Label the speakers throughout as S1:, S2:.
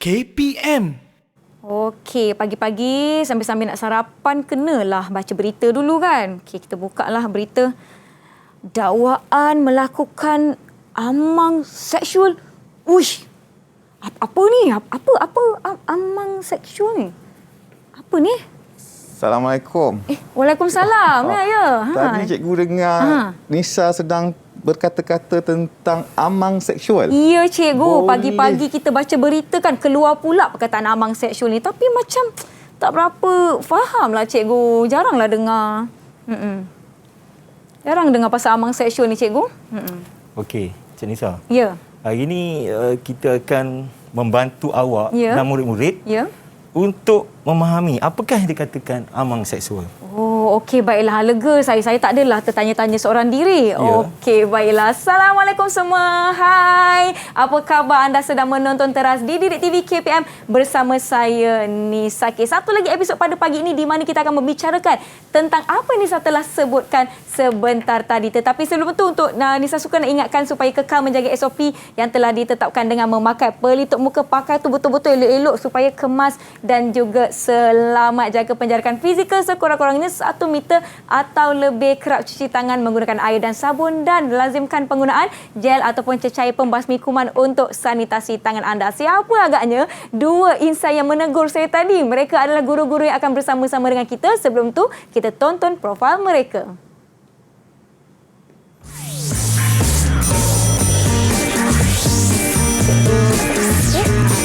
S1: KPM.
S2: Okey, pagi-pagi sambil-sambil nak sarapan kenalah baca berita dulu kan. Okey, kita buka lah berita. Dakwaan melakukan amang seksual. Uish. Apa ni? Apa amang seksual ni? Apa ni?
S3: Assalamualaikum.
S2: Waalaikumsalam. Ya.
S3: Tadi cikgu dengar Nisa sedang berkata-kata tentang amang seksual.
S2: Ya, cikgu.
S3: Boleh.
S2: Pagi-pagi kita baca berita kan keluar pula perkataan amang seksual ni. Tapi macam tak berapa faham lah cikgu. Jaranglah dengar. Jarang dengar pasal amang seksual ni cikgu.
S4: Okey, Cik Nisa.
S2: Ya.
S4: Hari ini kita akan membantu awak
S2: Ya.
S4: dan murid-murid
S2: Ya.
S4: untuk memahami apakah yang dikatakan amang seksual.
S2: Oh, okey, baiklah. Lega saya. Saya tak adalah tertanya-tanya seorang diri.
S4: Ya.
S2: Okey, baiklah. Assalamualaikum semua. Hai. Apa khabar? Anda sedang menonton teras di Didik TV KPM bersama saya, Nisa. Okay, satu lagi episod pada pagi ini di mana kita akan membicarakan tentang apa yang Nisa telah sebutkan sebentar tadi. Tetapi sebelum itu, untuk Nisa suka nak ingatkan supaya kekal menjaga SOP yang telah ditetapkan dengan memakai pelitup muka. Pakai tu betul-betul elok-elok supaya kemas dan juga selamat. Jaga penjarakan fizikal sekurang-kurangnya 1 meter atau lebih. Kerap cuci tangan menggunakan air dan sabun dan lazimkan penggunaan gel ataupun cecair pembasmi kuman untuk sanitasi tangan anda. Siapa agaknya dua insan yang menegur saya tadi? Mereka adalah guru-guru yang akan bersama-sama dengan kita. Sebelum tu, kita tonton profil mereka.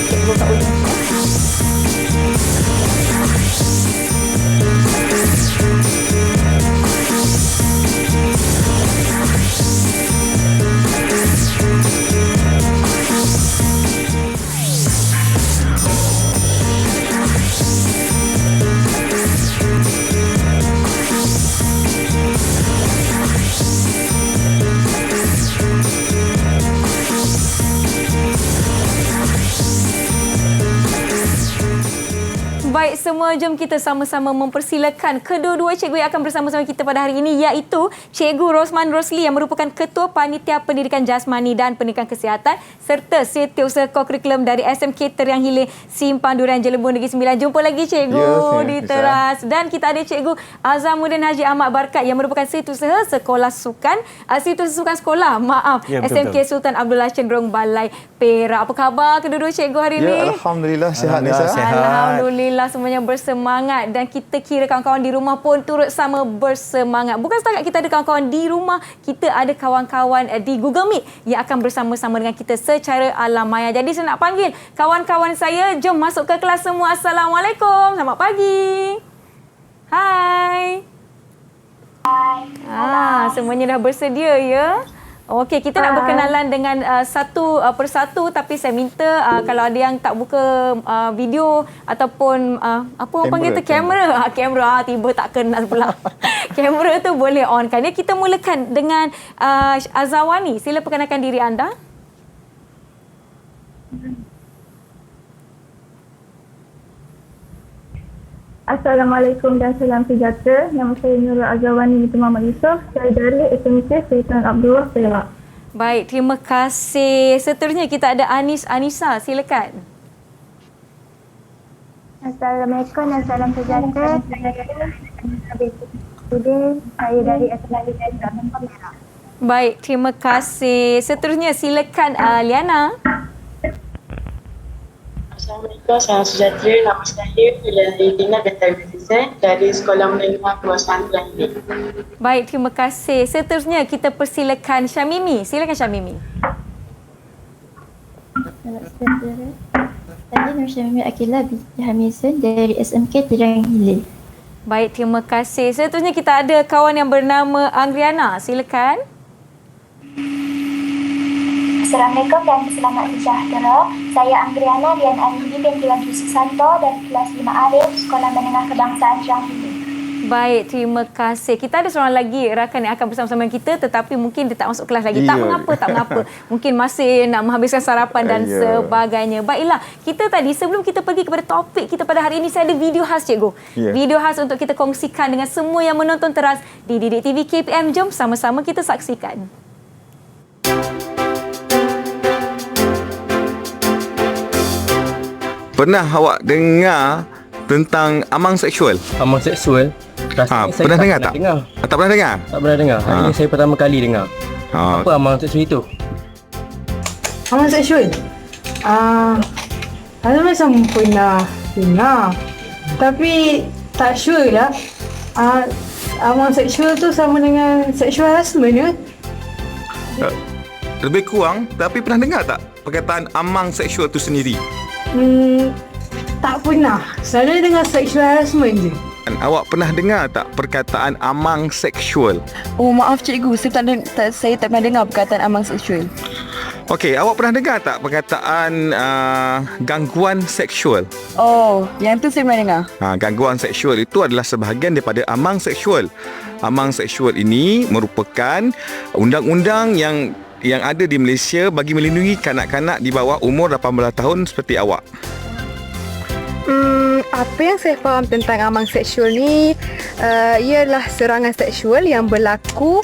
S2: Cikgu tak boleh. Baik semua, jom kita sama-sama mempersilakan kedua-dua cikgu yang akan bersama-sama kita pada hari ini, iaitu Cikgu Rosman Rosli yang merupakan Ketua Panitia Pendidikan Jasmani dan Pendidikan Kesihatan serta Setiausaha Kokurikulum dari SMK Teriang Hilir Simpang Durian Jelembur Negeri Sembilan. Jumpa lagi cikgu di teras. Dan kita ada Cikgu Azamuddin Haji Ahmad Barkat yang merupakan Setiausaha Sekolah Sukan, Setiausaha Sukan Sekolah,
S4: Ya,
S2: SMK Sultan Abdullah Cenderung Balai Perak. Apa khabar kedua-dua cikgu hari ini?
S3: Ya, Alhamdulillah sihat Nisa.
S2: Alhamdulillah semuanya bersemangat dan kita kira kawan-kawan di rumah pun turut sama bersemangat. Bukan setakat kita ada kawan-kawan di rumah, kita ada kawan-kawan di Google Meet yang akan bersama-sama dengan kita secara alam maya. Jadi saya nak panggil kawan-kawan saya, jom masuk ke kelas semua. Assalamualaikum. Selamat pagi. Hai. Hai. Semuanya dah bersedia ya? Okey, kita nak berkenalan dengan satu persatu, tapi saya minta kalau ada yang tak buka video ataupun apa orang panggil tu, kamera. Kamera tiba tak kenal pula. Kamera tu boleh on kan. Ya, kita mulakan dengan Azawani. Sila perkenalkan diri anda.
S5: Assalamualaikum dan salam sejahtera. Nama saya Nurul Azawani binti Muhammad Yusof. Saya dari SMK Sultan Abdullah Perak.
S2: Baik, terima kasih. Seterusnya kita ada Anissa. Silakan.
S5: Assalamualaikum dan salam sejahtera. Saya dari SMK Sultan Abdullah Perak.
S2: Baik, terima kasih. Seterusnya silakan Liana.
S6: Assalamualaikum, salam sejahtera. Nama saya Lina Betari Hussein dari Sekolah Menengah Kebangsaan Teriang Hilir.
S2: Baik, terima kasih. Seterusnya kita persilakan Syamimi. Silakan Syamimi.
S7: Salam sejahtera. Saya Nur Syamimi Akilah binti Hamisun dari SMK Teriang Hilir.
S2: Baik, terima kasih. Seterusnya kita ada kawan yang bernama Anggriana. Silakan.
S8: Assalamualaikum dan selamat sejahtera. Saya Anggriana Dian Alidi binti Wan Susanto dari kelas 5A Sekolah Menengah Kebangsaan Teriang Hilir.
S2: Baik, terima kasih. Kita ada seorang lagi rakan yang akan bersama-sama kita, tetapi mungkin dia tak masuk kelas lagi. Tak mengapa. Mungkin masih nak menghabiskan sarapan dan sebagainya. Baiklah, kita tadi sebelum kita pergi kepada topik kita pada hari ini, saya ada video khas cikgu. Video khas untuk kita kongsikan dengan semua yang menonton teras di Didik TV KPM. Jom sama-sama kita saksikan.
S3: pernah awak dengar tentang amang seksual?
S1: Amang seksual. Rasanya saya
S3: Pernah dengar tak?
S1: Dengar.
S3: Tak pernah dengar?
S1: Tak pernah dengar. Hari ini saya pertama kali dengar. Apa amang seksual itu?
S9: Amang seksual? Saya macam pernah dengar. Tapi tak sure lah. Amang seksual tu sama dengan sexual harassment ke?
S3: Lebih kurang, tapi pernah dengar tak perkataan amang seksual tu sendiri?
S9: Tak pernah. Selalu dengar sexual harassment je.
S3: Dan awak pernah dengar tak perkataan amang seksual?
S10: Oh, maaf cikgu, saya tak pernah dengar perkataan amang seksual.
S3: Okey, awak pernah dengar tak perkataan gangguan seksual?
S10: Oh, yang tu saya pernah dengar.
S3: Gangguan seksual itu adalah sebahagian daripada amang seksual. Amang seksual ini merupakan undang-undang yang ada di Malaysia bagi melindungi kanak-kanak di bawah umur 18 tahun seperti awak.
S9: Apa yang saya faham tentang amang seksual ni ialah serangan seksual yang berlaku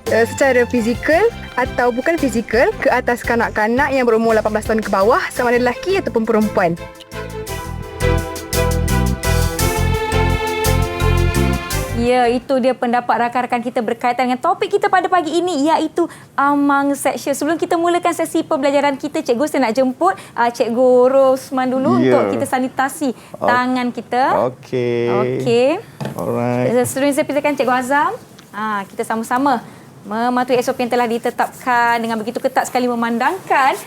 S9: secara fizikal atau bukan fizikal ke atas kanak-kanak yang berumur 18 tahun ke bawah, sama ada lelaki ataupun perempuan.
S2: Ya, itu dia pendapat rakan-rakan kita berkaitan dengan topik kita pada pagi ini, iaitu amang seksual. Sebelum kita mulakan sesi pembelajaran kita, cikgu saya nak jemput Cikgu Rosman dulu untuk kita sanitasi tangan kita. Okey.
S3: Alright.
S2: Sebelum saya persilakan Cikgu Azam, kita sama-sama mematuhi SOP yang telah ditetapkan dengan begitu ketat sekali, memandangkan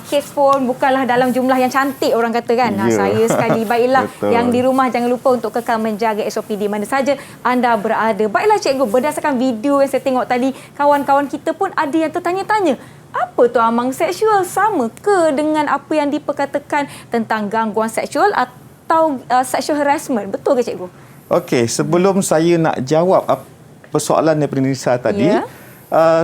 S2: kes pun bukanlah dalam jumlah yang cantik orang kata kan. Saya sekali, baiklah yang di rumah jangan lupa untuk kekal menjaga SOP di mana saja anda berada. Baiklah cikgu, berdasarkan video yang saya tengok tadi, kawan-kawan kita pun ada yang tertanya-tanya, apa tu amang seksual? Sama ke dengan apa yang diperkatakan tentang gangguan seksual atau sexual harassment? Betul ke cikgu?
S3: Okey, sebelum saya nak jawab persoalan daripada Nisa tadi,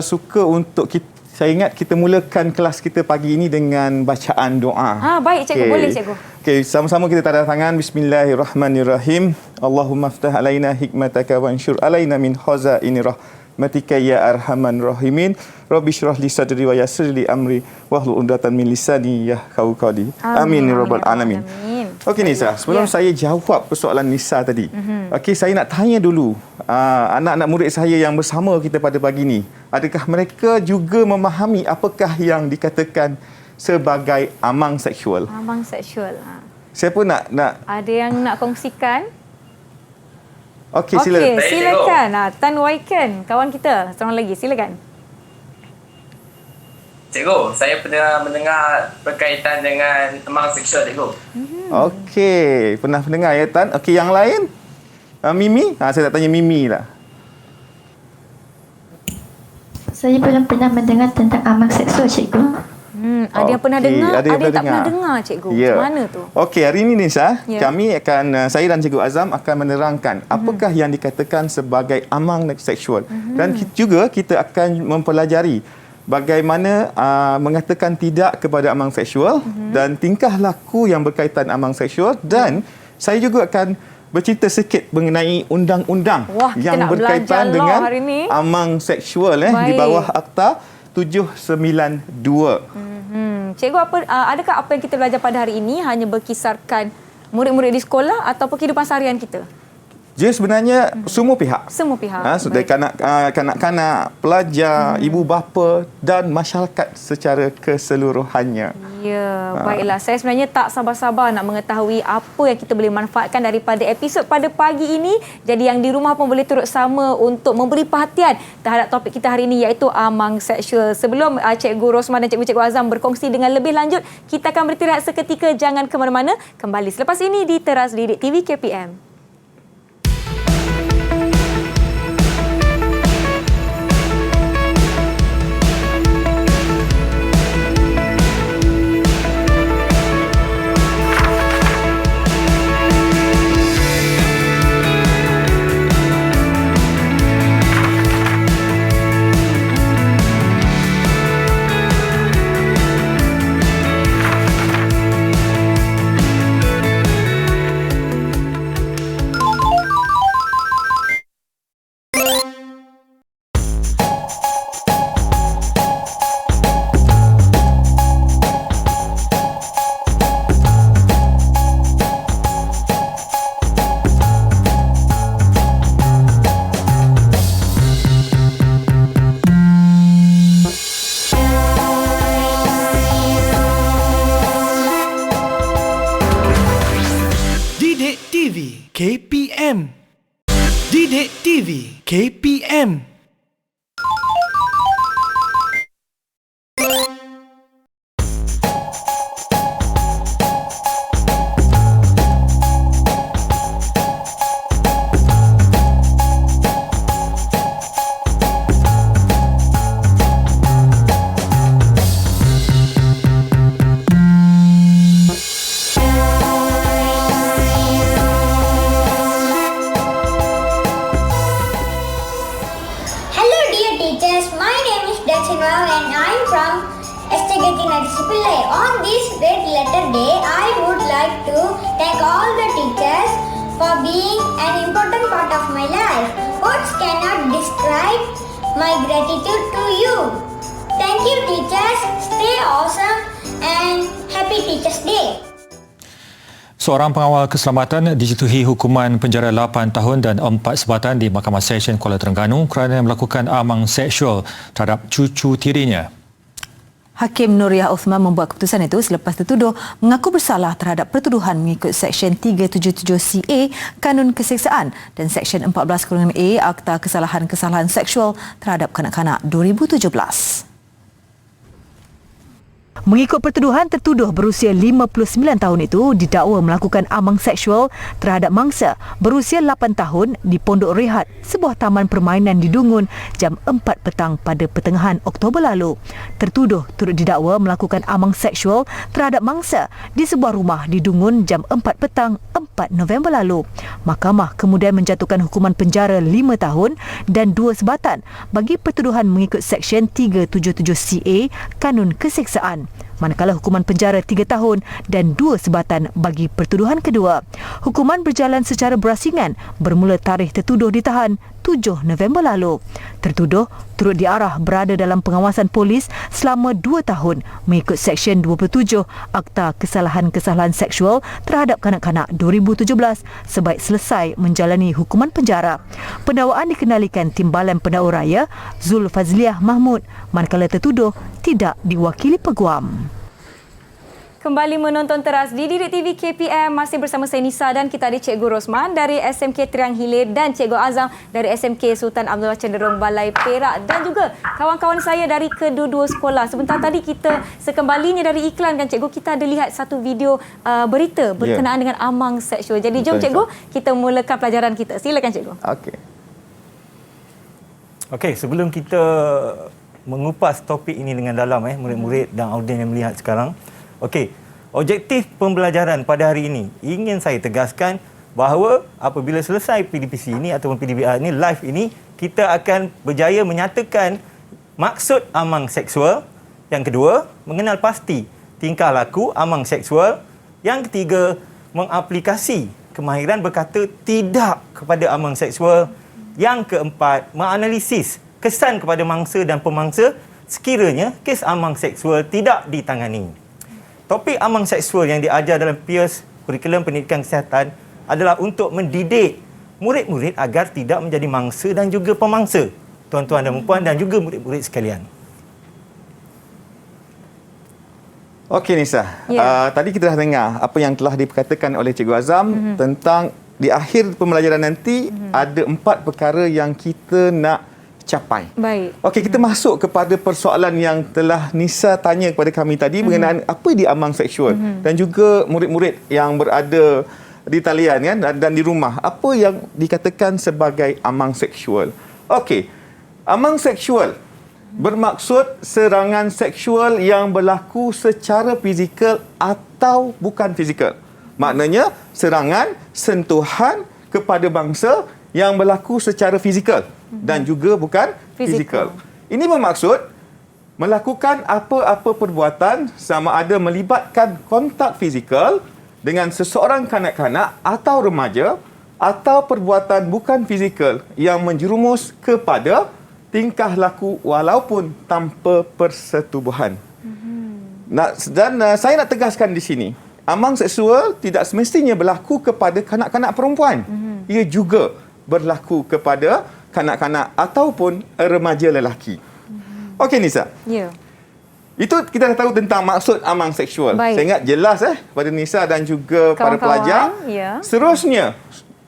S3: suka untuk saya ingat kita mulakan kelas kita pagi ini dengan bacaan doa.
S2: Baik cikgu, boleh cikgu.
S3: Okey, sama-sama kita tanda tangan. Bismillahirrahmanirrahim. Allahumma aftah alaina hikmataka wa anshur alaina min khazaini rahmatika ya arhaman rahimin. Rabbi shrah li sadri wa yassir li amri wahlul 'uqdatam min lisani yafqahu qawli. Amin ya rabbal alamin. Okey Nisa, sebelum saya jawab persoalan Nisa tadi, okey, saya nak tanya dulu anak-anak murid saya yang bersama kita pada pagi ini, adakah mereka juga memahami apakah yang dikatakan sebagai amang seksual?
S2: Amang seksual.
S3: Siapa nak
S2: ada yang nak kongsikan?
S3: Okey, silakan.
S2: Okey, silakan. Tan Waiken, kawan kita, seorang lagi, silakan.
S1: Cikgu, saya pernah mendengar berkaitan dengan amang seksual, cikgu.
S3: Okey, pernah mendengar ya Tan? Okey, yang lain? Mimi? Saya nak tanya Mimi lah.
S7: Saya belum pernah mendengar tentang amang seksual, cikgu.
S2: Ada yang pernah dengar, ada yang tak pernah dengar, cikgu. Macam mana tu?
S3: Okey, hari ini Nisa, kami akan, saya dan Cikgu Azam akan menerangkan apakah yang dikatakan sebagai amang seksual. Dan juga kita akan mempelajari bagaimana mengatakan tidak kepada amang seksual dan tingkah laku yang berkaitan amang seksual, dan saya juga akan bercerita sikit mengenai undang-undang yang berkaitan dengan amang seksual di bawah Akta 792.
S2: Cikgu, adakah apa yang kita belajar pada hari ini hanya berkisarkan murid-murid di sekolah ataupun kehidupan seharian kita?
S3: Dia sebenarnya semua pihak.
S2: Semua pihak.
S3: Dari kanak-kanak, pelajar, ibu bapa dan masyarakat secara keseluruhannya.
S2: Ya, baiklah. Saya sebenarnya tak sabar-sabar nak mengetahui apa yang kita boleh manfaatkan daripada episod pada pagi ini. Jadi yang di rumah pun boleh turut sama untuk memberi perhatian terhadap topik kita hari ini, iaitu amang seksual. Sebelum Cikgu Rosman dan Cikgu Azam berkongsi dengan lebih lanjut, kita akan beristirahat seketika. Jangan ke mana-mana. Kembali selepas ini di Teras Didik TV KPM.
S4: KPM.
S8: Hello dear teachers, my name is Dachinwal and I am from STGT Nadisipillai. On this Red Letter Day, I would like to thank all the teachers for being an important part of my life. Words cannot describe my gratitude to you. Thank you teachers, stay awesome and happy Teachers Day.
S11: Seorang pengawal keselamatan dijatuhi hukuman penjara 8 tahun dan 4 sebatan di Mahkamah Session Kuala Terengganu kerana melakukan amang seksual terhadap cucu tirinya.
S10: Hakim Nuriyah Uthman membuat keputusan itu selepas tertuduh mengaku bersalah terhadap pertuduhan mengikut Seksyen 377CA Kanun Keseksaan dan Seksyen 14-A Akta Kesalahan-Kesalahan Seksual terhadap Kanak-kanak 2017. Mengikut pertuduhan, tertuduh berusia 59 tahun itu didakwa melakukan amang seksual terhadap mangsa berusia 8 tahun di Pondok Rehat, sebuah taman permainan di Dungun jam 4 petang pada pertengahan Oktober lalu. Tertuduh turut didakwa melakukan amang seksual terhadap mangsa di sebuah rumah di Dungun jam 4 petang 4 November lalu. Mahkamah kemudian menjatuhkan hukuman penjara 5 tahun dan 2 sebatan bagi pertuduhan mengikut Seksyen 377CA Kanun Keseksaan, manakala hukuman penjara 3 tahun dan 2 sebatan bagi pertuduhan kedua. Hukuman berjalan secara berasingan bermula tarikh tertuduh ditahan 7 November lalu. Tertuduh turut diarah berada dalam pengawasan polis selama 2 tahun mengikut Seksyen 27 Akta Kesalahan-Kesalahan Seksual terhadap Kanak-kanak 2017 sebaik selesai menjalani hukuman penjara. Pendakwaan dikenalikan Timbalan Pendakwa Raya Zul Fazliah Mahmud, manakala tertuduh tidak diwakili peguam.
S2: Kembali menonton teras di Didik TV KPM, masih bersama saya Nisa dan kita ada Cikgu Rosman dari SMK Triang Hilir dan Cikgu Azam dari SMK Sultan Abdullah Cenderung Balai Perak dan juga kawan-kawan saya dari kedua-dua sekolah. Sebentar tadi kita sekembalinya dari iklan kan Cikgu, kita ada lihat satu video berita berkenaan dengan amang seksual. Jadi jom Cikgu, kita mulakan pelajaran kita. Silakan Cikgu.
S4: Okey, sebelum kita mengupas topik ini dengan dalam murid-murid dan audien yang melihat sekarang. Okey, objektif pembelajaran pada hari ini ingin saya tegaskan bahawa apabila selesai PDPC ini ataupun PDBR ini live ini, kita akan berjaya menyatakan maksud amang seksual. Yang kedua, mengenal pasti tingkah laku amang seksual. Yang ketiga, mengaplikasi kemahiran berkata tidak kepada amang seksual. Yang keempat, menganalisis kesan kepada mangsa dan pemangsa sekiranya kes amang seksual tidak ditangani. Topik amang seksual yang diajar dalam PIRS, Kurikulum Pendidikan Kesihatan, adalah untuk mendidik murid-murid agar tidak menjadi mangsa dan juga pemangsa. Tuan-tuan dan puan dan juga murid-murid sekalian.
S3: Okey Nisa, tadi kita dah dengar apa yang telah diperkatakan oleh Cikgu Azam tentang di akhir pembelajaran nanti ada 4 perkara yang kita nak capai.
S2: Baik.
S3: Okey, kita masuk kepada persoalan yang telah Nisa tanya kepada kami tadi mengenai apa dia amang seksual dan juga murid-murid yang berada di talian kan dan di rumah. Apa yang dikatakan sebagai amang seksual? Okey. Amang seksual bermaksud serangan seksual yang berlaku secara fizikal atau bukan fizikal. Maknanya serangan, sentuhan kepada bangsa yang berlaku secara fizikal dan juga bukan fizikal. Ini bermaksud melakukan apa-apa perbuatan sama ada melibatkan kontak fizikal dengan seseorang kanak-kanak atau remaja atau perbuatan bukan fizikal yang menjerumus kepada tingkah laku walaupun tanpa persetubuhan. Dan saya nak tegaskan di sini, amang seksual tidak semestinya berlaku kepada kanak-kanak perempuan. Ia juga berlaku kepada kanak-kanak ataupun remaja lelaki. Okey Nisa.
S2: Ya.
S3: Itu kita dah tahu tentang maksud amang seksual.
S2: Baik.
S3: Saya ingat jelas kepada Nisa dan juga para pelajar.
S2: Ya.
S3: Seterusnya,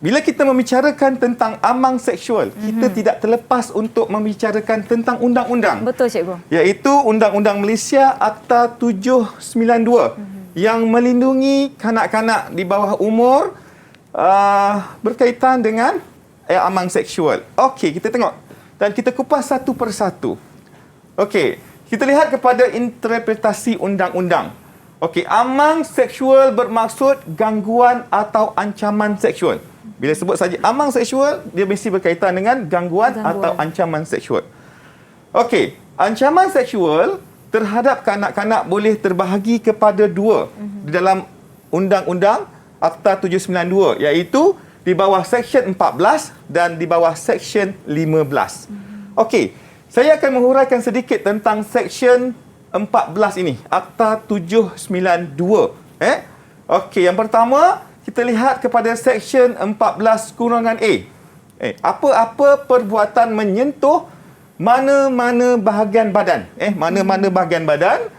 S3: bila kita membicarakan tentang amang seksual, kita tidak terlepas untuk membicarakan tentang undang-undang.
S2: Betul, cikgu.
S3: Iaitu Undang-Undang Malaysia Akta 792 yang melindungi kanak-kanak di bawah umur berkaitan dengan amang seksual. Okey, kita tengok dan kita kupas satu persatu. Okey, kita lihat kepada interpretasi undang-undang. Okey, amang seksual bermaksud gangguan atau ancaman seksual. Bila sebut saja amang seksual, dia mesti berkaitan dengan gangguan atau ancaman seksual. Okey, ancaman seksual terhadap kanak-kanak boleh terbahagi kepada dua di dalam Undang-Undang Akta 792, iaitu di bawah Seksyen 14 dan di bawah Seksyen 15. Okey, saya akan menguraikan sedikit tentang Seksyen 14 ini, Akta 792. Okey, yang pertama, kita lihat kepada Seksyen 14(A). Apa-apa perbuatan menyentuh mana-mana bahagian badan. Mana-mana bahagian badan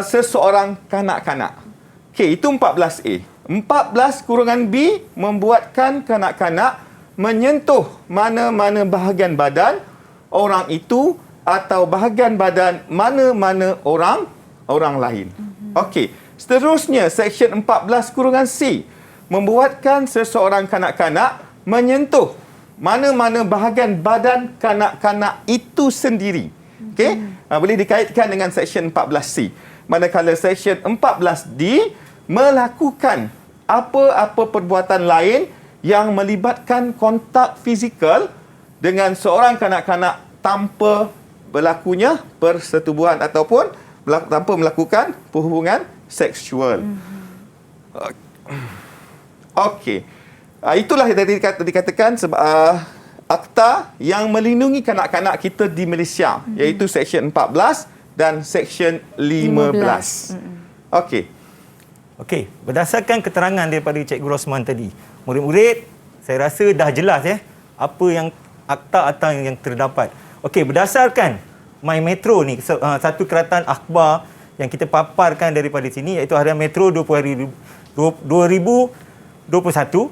S3: seseorang kanak-kanak. Okey, itu 14A. 14(B) membuatkan kanak-kanak menyentuh mana-mana bahagian badan orang itu atau bahagian badan mana-mana orang lain. Okey, seterusnya Seksyen 14(C) membuatkan seseorang kanak-kanak menyentuh mana-mana bahagian badan kanak-kanak itu sendiri. Okey, boleh dikaitkan dengan Seksyen 14C. Manakala Seksyen 14D melakukan apa-apa perbuatan lain yang melibatkan kontak fizikal dengan seorang kanak-kanak tanpa berlakunya persetubuhan ataupun tanpa melakukan perhubungan seksual. Okey. Itulah yang tadi dikatakan akta yang melindungi kanak-kanak kita di Malaysia, iaitu Seksyen 14 dan Seksyen 15. Okey.
S4: Okey, berdasarkan keterangan daripada Cikgu Rosman tadi, murid-murid, saya rasa dah jelas apa yang akta-akta yang terdapat. Okey, berdasarkan My Metro ni, satu keratan akhbar yang kita paparkan daripada sini, iaitu Harian Metro 2021.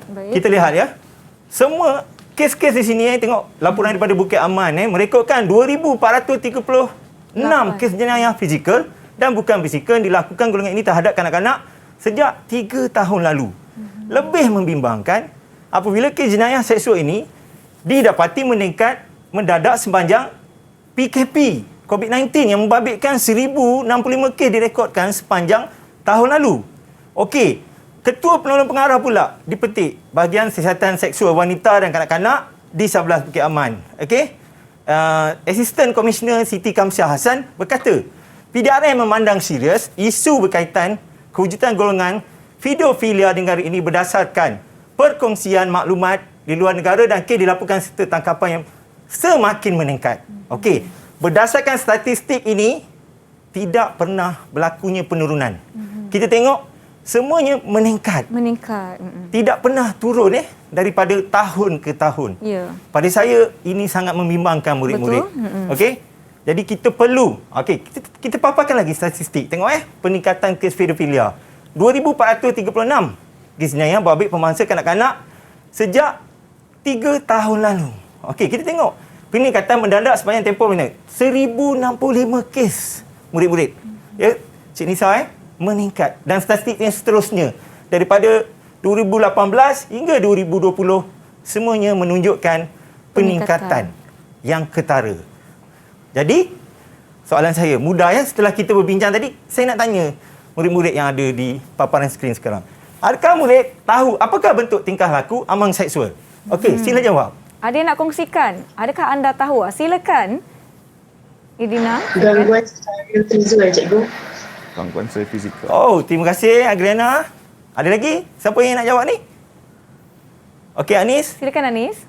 S4: Baik. Kita lihat semua kes-kes di sini, tengok laporan daripada Bukit Aman, merekodkan 2,436 kes jenayah fizikal dan bukan fizikal dilakukan golongan ini terhadap kanak-kanak sejak 3 tahun lalu. Lebih membimbangkan apabila kes jenayah seksual ini didapati meningkat mendadak sepanjang PKP COVID-19 yang membabitkan 1,065 kes direkodkan sepanjang tahun lalu. Okey, Ketua Penolong Pengarah pula dipetik bahagian siasatan seksual wanita dan kanak-kanak di 11 Bukit Aman. Okey, Assistant Commissioner Siti Kamsiah Hassan berkata, PDRM memandang serius isu berkaitan kewujudan golongan pedofilia di negara ini berdasarkan perkongsian maklumat di luar negara dan kes dilaporkan serta tangkapan yang semakin meningkat. Okey, berdasarkan statistik ini tidak pernah berlakunya penurunan. Kita tengok semuanya meningkat. Tidak pernah turun daripada tahun ke tahun. Pada saya ini sangat membimbangkan murid-murid. Okey. Jadi kita perlu, kita paparkan lagi statistik. Tengok peningkatan kes pedofilia. 2,436 kes jenayah babit pemangsa kanak-kanak sejak 3 tahun lalu. Okey, kita tengok peningkatan mendadak sepanjang tempoh 1,065 kes murid-murid. Cik Nisa meningkat dan statistik yang seterusnya daripada 2018 hingga 2020 semuanya menunjukkan peningkatan yang ketara. Jadi, soalan saya mudah setelah kita berbincang tadi, saya nak tanya murid-murid yang ada di paparan skrin sekarang. Adakah murid tahu apakah bentuk tingkah laku amang seksual? Okey, sila jawab.
S2: Ada yang nak kongsikan? Adakah anda tahu? Silakan. Idina.
S6: Gangguan secara visual, cikgu.
S3: Gangguan secara fizikal.
S4: Oh, terima kasih Agriana. Ada lagi? Siapa yang nak jawab ni? Okey, Anis.
S2: Silakan Anis.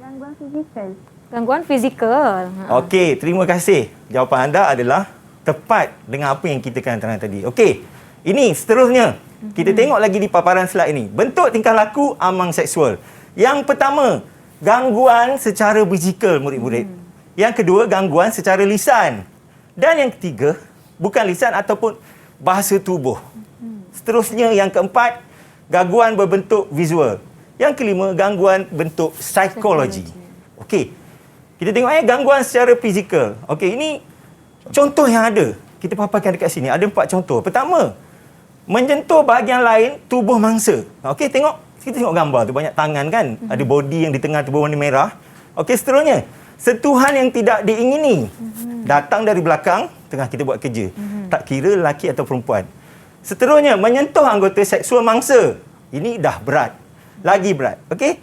S5: Gangguan fizikal.
S2: Gangguan fizikal.
S4: Okey, terima kasih. Jawapan anda adalah tepat dengan apa yang kita katakan tadi. Okey, ini seterusnya. Kita tengok lagi di paparan slide ini. Bentuk tingkah laku amang seksual. Yang pertama, gangguan secara fizikal murid-murid. Yang kedua, gangguan secara lisan. Dan yang ketiga, bukan lisan ataupun bahasa tubuh. Seterusnya, yang keempat, gangguan berbentuk visual. Yang kelima, gangguan bentuk psikologi. Okey. Kita tengok gangguan secara fizikal. Okey, ini contoh yang ada. Kita paparkan dekat sini. Ada 4 contoh. Pertama, menyentuh bahagian lain tubuh mangsa. Okey, kita tengok gambar tu, banyak tangan kan? Ada body yang di tengah tubuh warna merah. Okey, seterusnya, sentuhan yang tidak diingini. Datang dari belakang, tengah kita buat kerja. Tak kira lelaki atau perempuan. Seterusnya, menyentuh anggota seksual mangsa. Ini dah berat. Lagi berat. Okey?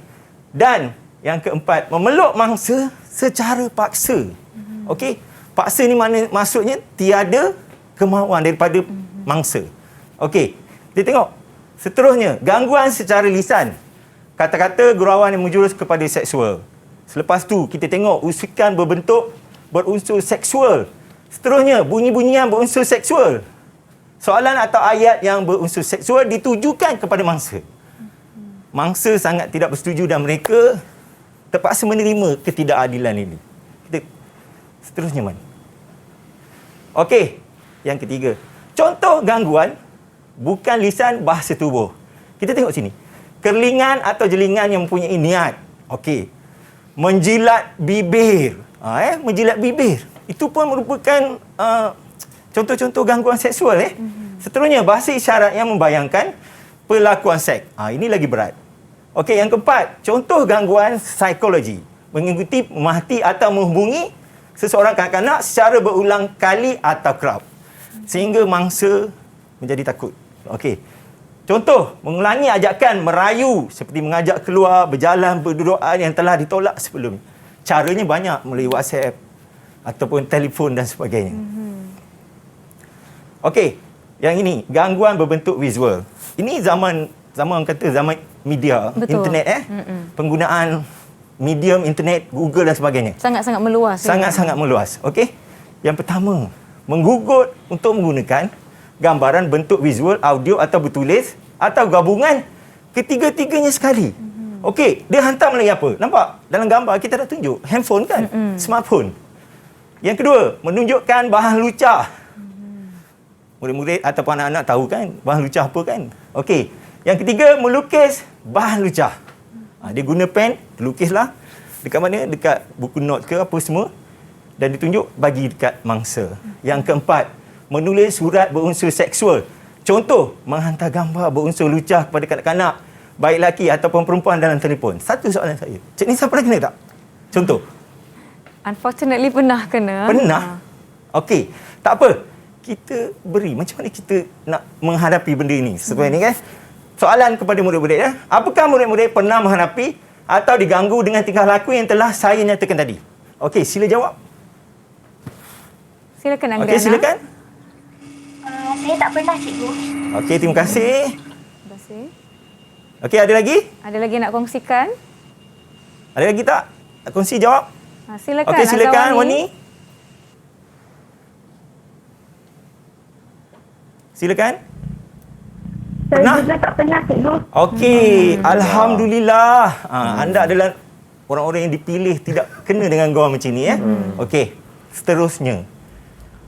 S4: Dan yang keempat, memeluk mangsa secara paksa. Okey? Paksa ni maksudnya tiada kemahuan daripada mangsa. Okey. Kita tengok. Seterusnya, gangguan secara lisan. Kata-kata gurauan yang menjurus kepada seksual. Selepas tu, kita tengok usikan berunsur seksual. Seterusnya, bunyi-bunyian berunsur seksual. Soalan atau ayat yang berunsur seksual ditujukan kepada mangsa. Mangsa sangat tidak bersetuju dan mereka terpaksa menerima ketidakadilan ini. Seterusnya mana? Okey, yang ketiga. Contoh gangguan bukan lisan, bahasa tubuh. Kita tengok sini. Kerlingan atau jelingan yang mempunyai niat. Okey. Menjilat bibir. Menjilat bibir. Itu pun merupakan contoh-contoh gangguan seksual. Seterusnya, bahasa isyarat yang membayangkan perlakuan seks. Ini lagi berat. Okey, yang keempat, contoh gangguan psikologi. Mengikuti, memahati atau menghubungi seseorang kanak-kanak secara berulang kali atau kerap. Sehingga mangsa menjadi takut. Okey. Contoh, mengulangi ajakan merayu seperti mengajak keluar, berjalan, berduaan yang telah ditolak sebelum. Caranya banyak melalui WhatsApp ataupun telefon dan sebagainya. Okey, yang ini gangguan berbentuk visual. Ini zaman media, internet penggunaan medium internet, Google dan sebagainya.
S2: Sangat-sangat meluas.
S4: Sangat-sangat meluas. Okey. Yang pertama, menggugut untuk menggunakan gambaran bentuk visual, audio atau bertulis atau gabungan ketiga-tiganya sekali. Okey, dia hantar melalui apa? Nampak? Dalam gambar kita dah tunjuk handphone kan? Smartphone. Yang kedua, menunjukkan bahan lucah. Murid-murid ataupun anak-anak tahu kan bahan lucah apa kan? Okey. Yang ketiga, melukis bahan lucah. Dia guna pen, lukislah. Dekat mana? Dekat buku note ke apa semua. Dan ditunjuk bagi dekat mangsa. Yang keempat, menulis surat berunsur seksual. Contoh, menghantar gambar berunsur lucah kepada kanak-kanak, baik lelaki ataupun perempuan dalam telefon. Satu soalan saya. Cik Nisa pernah kena tak? Contoh.
S2: Unfortunately pernah kena.
S4: Pernah? Okey. Tak apa. Kita beri. Macam mana kita nak menghadapi benda ini? Seperti ini kan? Soalan kepada murid-murid ya. Apakah murid-murid pernah menghadapi atau diganggu dengan tingkah laku yang telah saya nyatakan tadi? Okey, sila jawab.
S2: Silakan Anggrana.
S4: Okey, silakan.
S8: Saya tak pernah, cikgu.
S4: Okey, terima kasih.
S2: Terima kasih.
S4: Okey, ada lagi?
S2: Ada lagi nak kongsikan?
S4: Ada lagi tak? Nak kongsi jawab?
S2: Silakan.
S4: Okey, silakan Wani. Silakan.
S5: Saya juga tak pernah, cikgu.
S4: Okey, alhamdulillah. Anda adalah orang-orang yang dipilih tidak kena dengan gawang macam ni ya. Okey, seterusnya.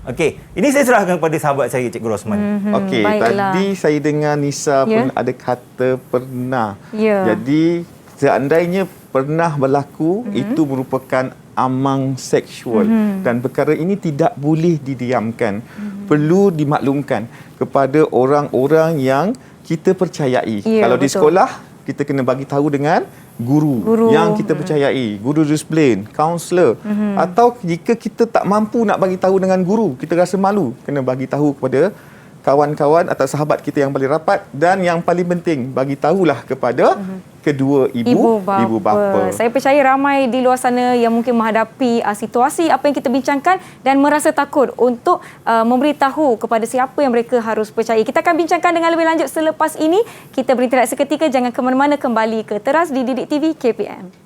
S4: Okey, ini saya serahkan kepada sahabat saya Cikgu Rosman.
S3: Okey, tadi saya dengar Nisa pun ada kata pernah. Jadi seandainya pernah berlaku, itu merupakan amang seksual dan perkara ini tidak boleh didiamkan. Perlu dimaklumkan kepada orang-orang yang kita percayai. Kalau di sekolah, kita kena bagi tahu dengan guru yang kita percayai, guru disiplin, kaunselor. Atau jika kita tak mampu nak bagi tahu dengan guru, kita rasa malu, kena bagi tahu kepada kawan-kawan atau sahabat kita yang paling rapat, dan yang paling penting bagi tahulah kepada kedua ibu bapa.
S2: Saya percaya ramai di luar sana yang mungkin menghadapi situasi apa yang kita bincangkan dan merasa takut untuk memberitahu kepada siapa yang mereka harus percaya. Kita akan bincangkan dengan lebih lanjut selepas ini. Kita berinteraksi seketika, jangan ke mana-mana, kembali ke Teras di Didik TV KPM.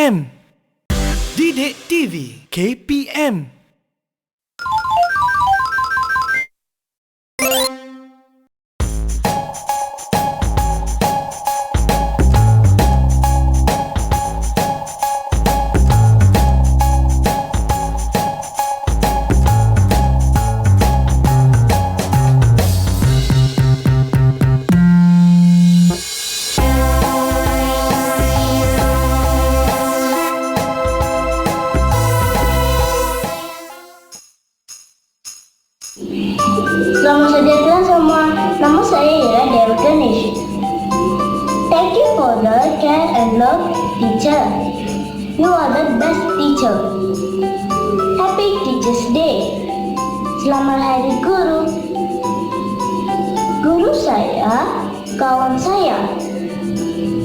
S12: KPM. Didik TV KPM.
S8: Selamat sejahtera semua. Nama saya ialah Dewa Ganesh. Thank you for the care and love, teacher. You are the best teacher. Happy Teachers Day. Selamat Hari Guru. Guru saya, kawan saya.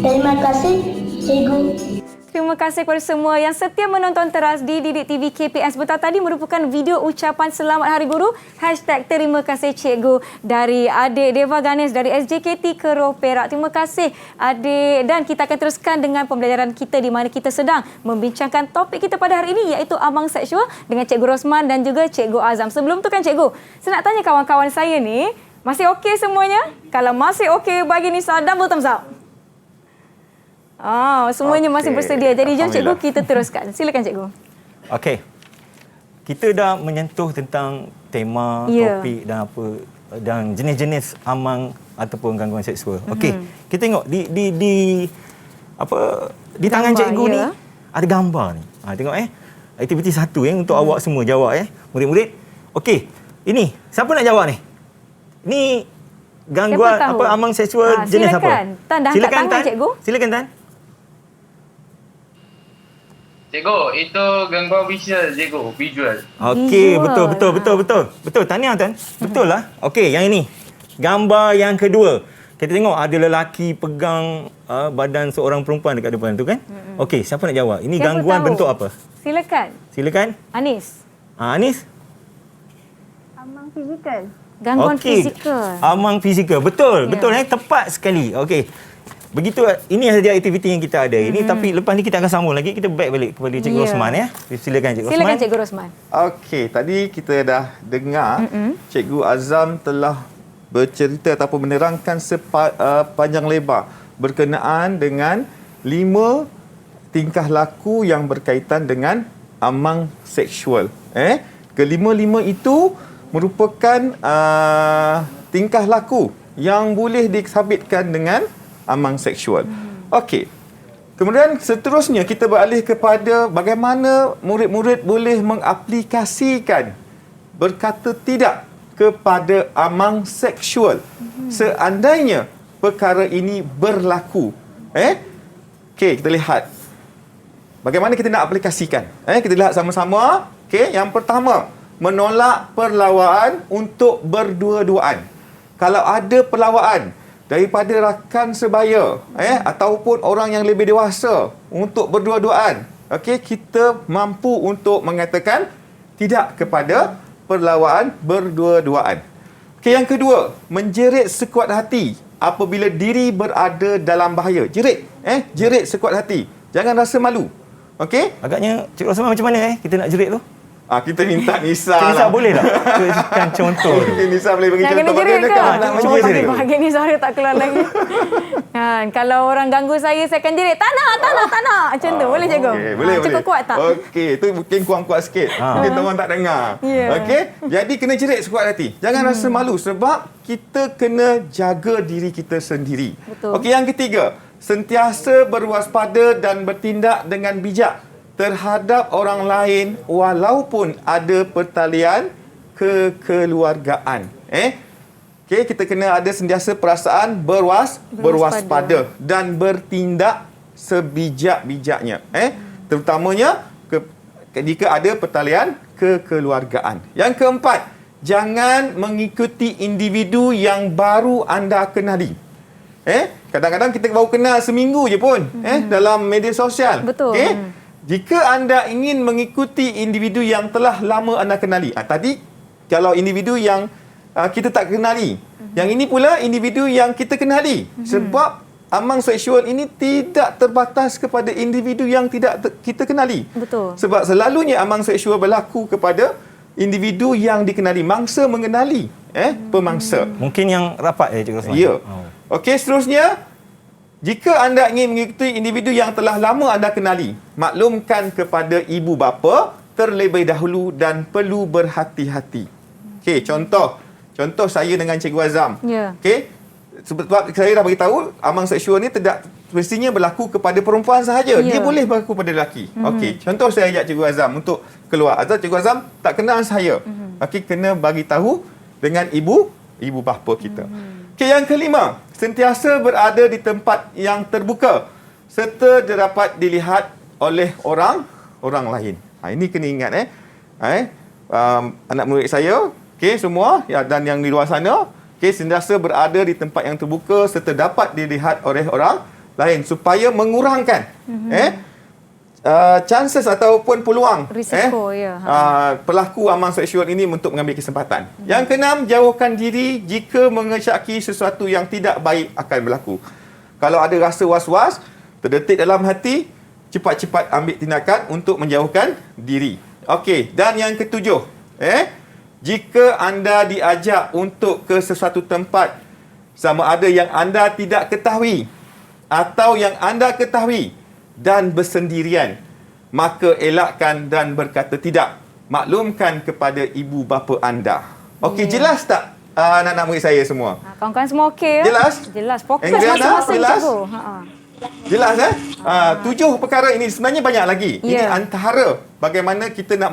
S8: Terima kasih, Cikgu.
S2: Terima kasih kepada semua yang setia menonton teras di Didik TV KPM. Sebentar tadi merupakan video ucapan Selamat Hari Guru #Terima kasih Cikgu dari adik Deva Ganesh dari SJKT Keroh Perak. Terima kasih adik, dan kita akan teruskan dengan pembelajaran kita di mana kita sedang membincangkan topik kita pada hari ini iaitu amang seksual dengan Cikgu Rosman dan juga Cikgu Azam. Sebelum tu kan Cikgu, saya nak tanya kawan-kawan saya ni, masih okey semuanya? Kalau masih okey, bagi Nisa double thumbs up. Semuanya masih bersedia. Jadi jom Cikgu kita teruskan. Silakan Cikgu.
S4: Okey. Kita dah menyentuh tentang tema, topik dan apa dan jenis-jenis amang ataupun gangguan seksual. Okey. Kita tengok di tangan Cikgu ni ada gambar ni. Tengok aktiviti satu untuk awak semua jawab murid-murid. Okey. Ini siapa nak jawab ni? Ni gangguan apa amang seksual jenis apa?
S2: Tan dah angkat tangan Cikgu.
S4: Silakan Tan.
S1: Cikgu, itu gangguan visual, Cikgu. Visual.
S4: Okey, betul. Tahniah Tan. Betul lah. Okey, yang ini. Gambar yang kedua. Kita tengok ada lelaki pegang badan seorang perempuan dekat depan tu kan? Okey, siapa nak jawab? Ini gangguan bentuk apa? Silakan.
S2: Anis.
S4: Anis?
S5: Amang fizikal.
S2: Gangguan fizikal.
S4: Amang fizikal. Betul. Tepat sekali. Okey. Begitu, ini saja aktiviti yang kita ada ini, tapi lepas ni kita akan sambung lagi. Kita back balik kepada Cikgu Rosman ya. Silakan Cikgu Rosman.
S2: Silakan Cikgu Rosman.
S3: Okey, tadi kita dah dengar Cikgu Azam telah bercerita ataupun menerangkan sepanjang lebar berkenaan dengan 5 tingkah laku yang berkaitan dengan amang seksual. Kelima-lima itu merupakan tingkah laku yang boleh disabitkan dengan amang seksual. Okey. Kemudian seterusnya kita beralih kepada bagaimana murid-murid boleh mengaplikasikan berkata tidak kepada amang seksual seandainya perkara ini berlaku. Okey, kita lihat bagaimana kita nak aplikasikan. Kita lihat sama-sama. Okey, yang pertama, menolak perlawaan untuk berdua-duaan. Kalau ada perlawaan daripada rakan sebaya ataupun orang yang lebih dewasa untuk berdua-duaan, okey, kita mampu untuk mengatakan tidak kepada perlawaan berdua-duaan. Okey, yang kedua, menjerit sekuat hati apabila diri berada dalam bahaya. Jerit sekuat hati. Jangan rasa malu. Okey?
S4: Agaknya Cikgu Rosman macam mana kita nak jerit tu?
S3: Kita minta Nisa lah.
S4: Nisa boleh tak? Kan contoh.
S3: Mungkin Nisa boleh bagi
S2: nak
S3: contoh.
S2: Nak kena jerit ke?
S4: Bagi
S2: Nisa tak keluar lagi. Kalau orang ganggu saya akan jerit. Tak nak. Macam tu. Boleh Cikgu?
S3: Okay, boleh.
S2: Cukup kuat tak?
S3: Okey, tu mungkin kurang kuat sikit. Mungkin tuan tak dengar. Okey, jadi kena jerit sekuat hati. Jangan rasa malu sebab kita kena jaga diri kita sendiri. Okey, yang ketiga, sentiasa berwaspada dan bertindak dengan bijak terhadap orang lain walaupun ada pertalian kekeluargaan. Okey, kita kena ada sentiasa perasaan berwaspada dan bertindak sebijak-bijaknya. Terutamanya jika ada pertalian kekeluargaan. Yang keempat, jangan mengikuti individu yang baru anda kenali. Kadang-kadang kita baru kenal seminggu je pun dalam media sosial.
S2: Betul.
S3: Jika anda ingin mengikuti individu yang telah lama anda kenali. Tadi kalau individu yang kita tak kenali. Yang ini pula individu yang kita kenali. Sebab amang seksual ini tidak terbatas kepada individu yang tidak kita kenali.
S2: Betul.
S3: Sebab selalunya amang seksual berlaku kepada individu yang dikenali, mangsa mengenali pemangsa.
S4: Mungkin yang rapat Cik Rosman.
S3: Ya. Okey, seterusnya, jika anda ingin mengikuti individu yang telah lama anda kenali, maklumkan kepada ibu bapa terlebih dahulu dan perlu berhati-hati. Okey, contoh saya dengan Cikgu Azam.
S2: Ya.
S3: Okey, sebab saya dah beritahu amang seksual ni tidak mestinya berlaku kepada perempuan sahaja.
S2: Ya.
S3: Dia boleh berlaku pada lelaki. Okey, contoh saya ajak Cikgu Azam untuk keluar. Atau Cikgu Azam tak kenal saya. Okey, kena bagi tahu dengan ibu bapa kita. Okey, yang kelima, sentiasa berada di tempat yang terbuka serta dapat dilihat oleh orang lain. Ini kena ingat anak murid saya, okey, semua dan yang di luar sana, okey, sentiasa berada di tempat yang terbuka serta dapat dilihat oleh orang lain supaya mengurangkan chances ataupun peluang
S2: risiko
S3: pelaku amang seksual ini untuk mengambil kesempatan. Yang keenam, jauhkan diri jika mengesyaki sesuatu yang tidak baik akan berlaku. Kalau ada rasa was-was terdetik dalam hati, cepat-cepat ambil tindakan untuk menjauhkan diri. Okey, dan yang ketujuh, jika anda diajak untuk ke sesuatu tempat sama ada yang anda tidak ketahui atau yang anda ketahui dan bersendirian, maka elakkan dan berkata tidak. Maklumkan kepada ibu bapa anda. Okey, jelas tak anak-anak murid saya semua?
S2: Kawan-kawan semua okey ya?
S3: Jelas?
S2: Jelas. Fokus
S3: Engriana,
S2: masing-masing
S3: jelas?
S2: cikgu.
S3: Jelas 7 perkara ini sebenarnya banyak lagi. Ini
S2: Ya.
S3: antara bagaimana kita nak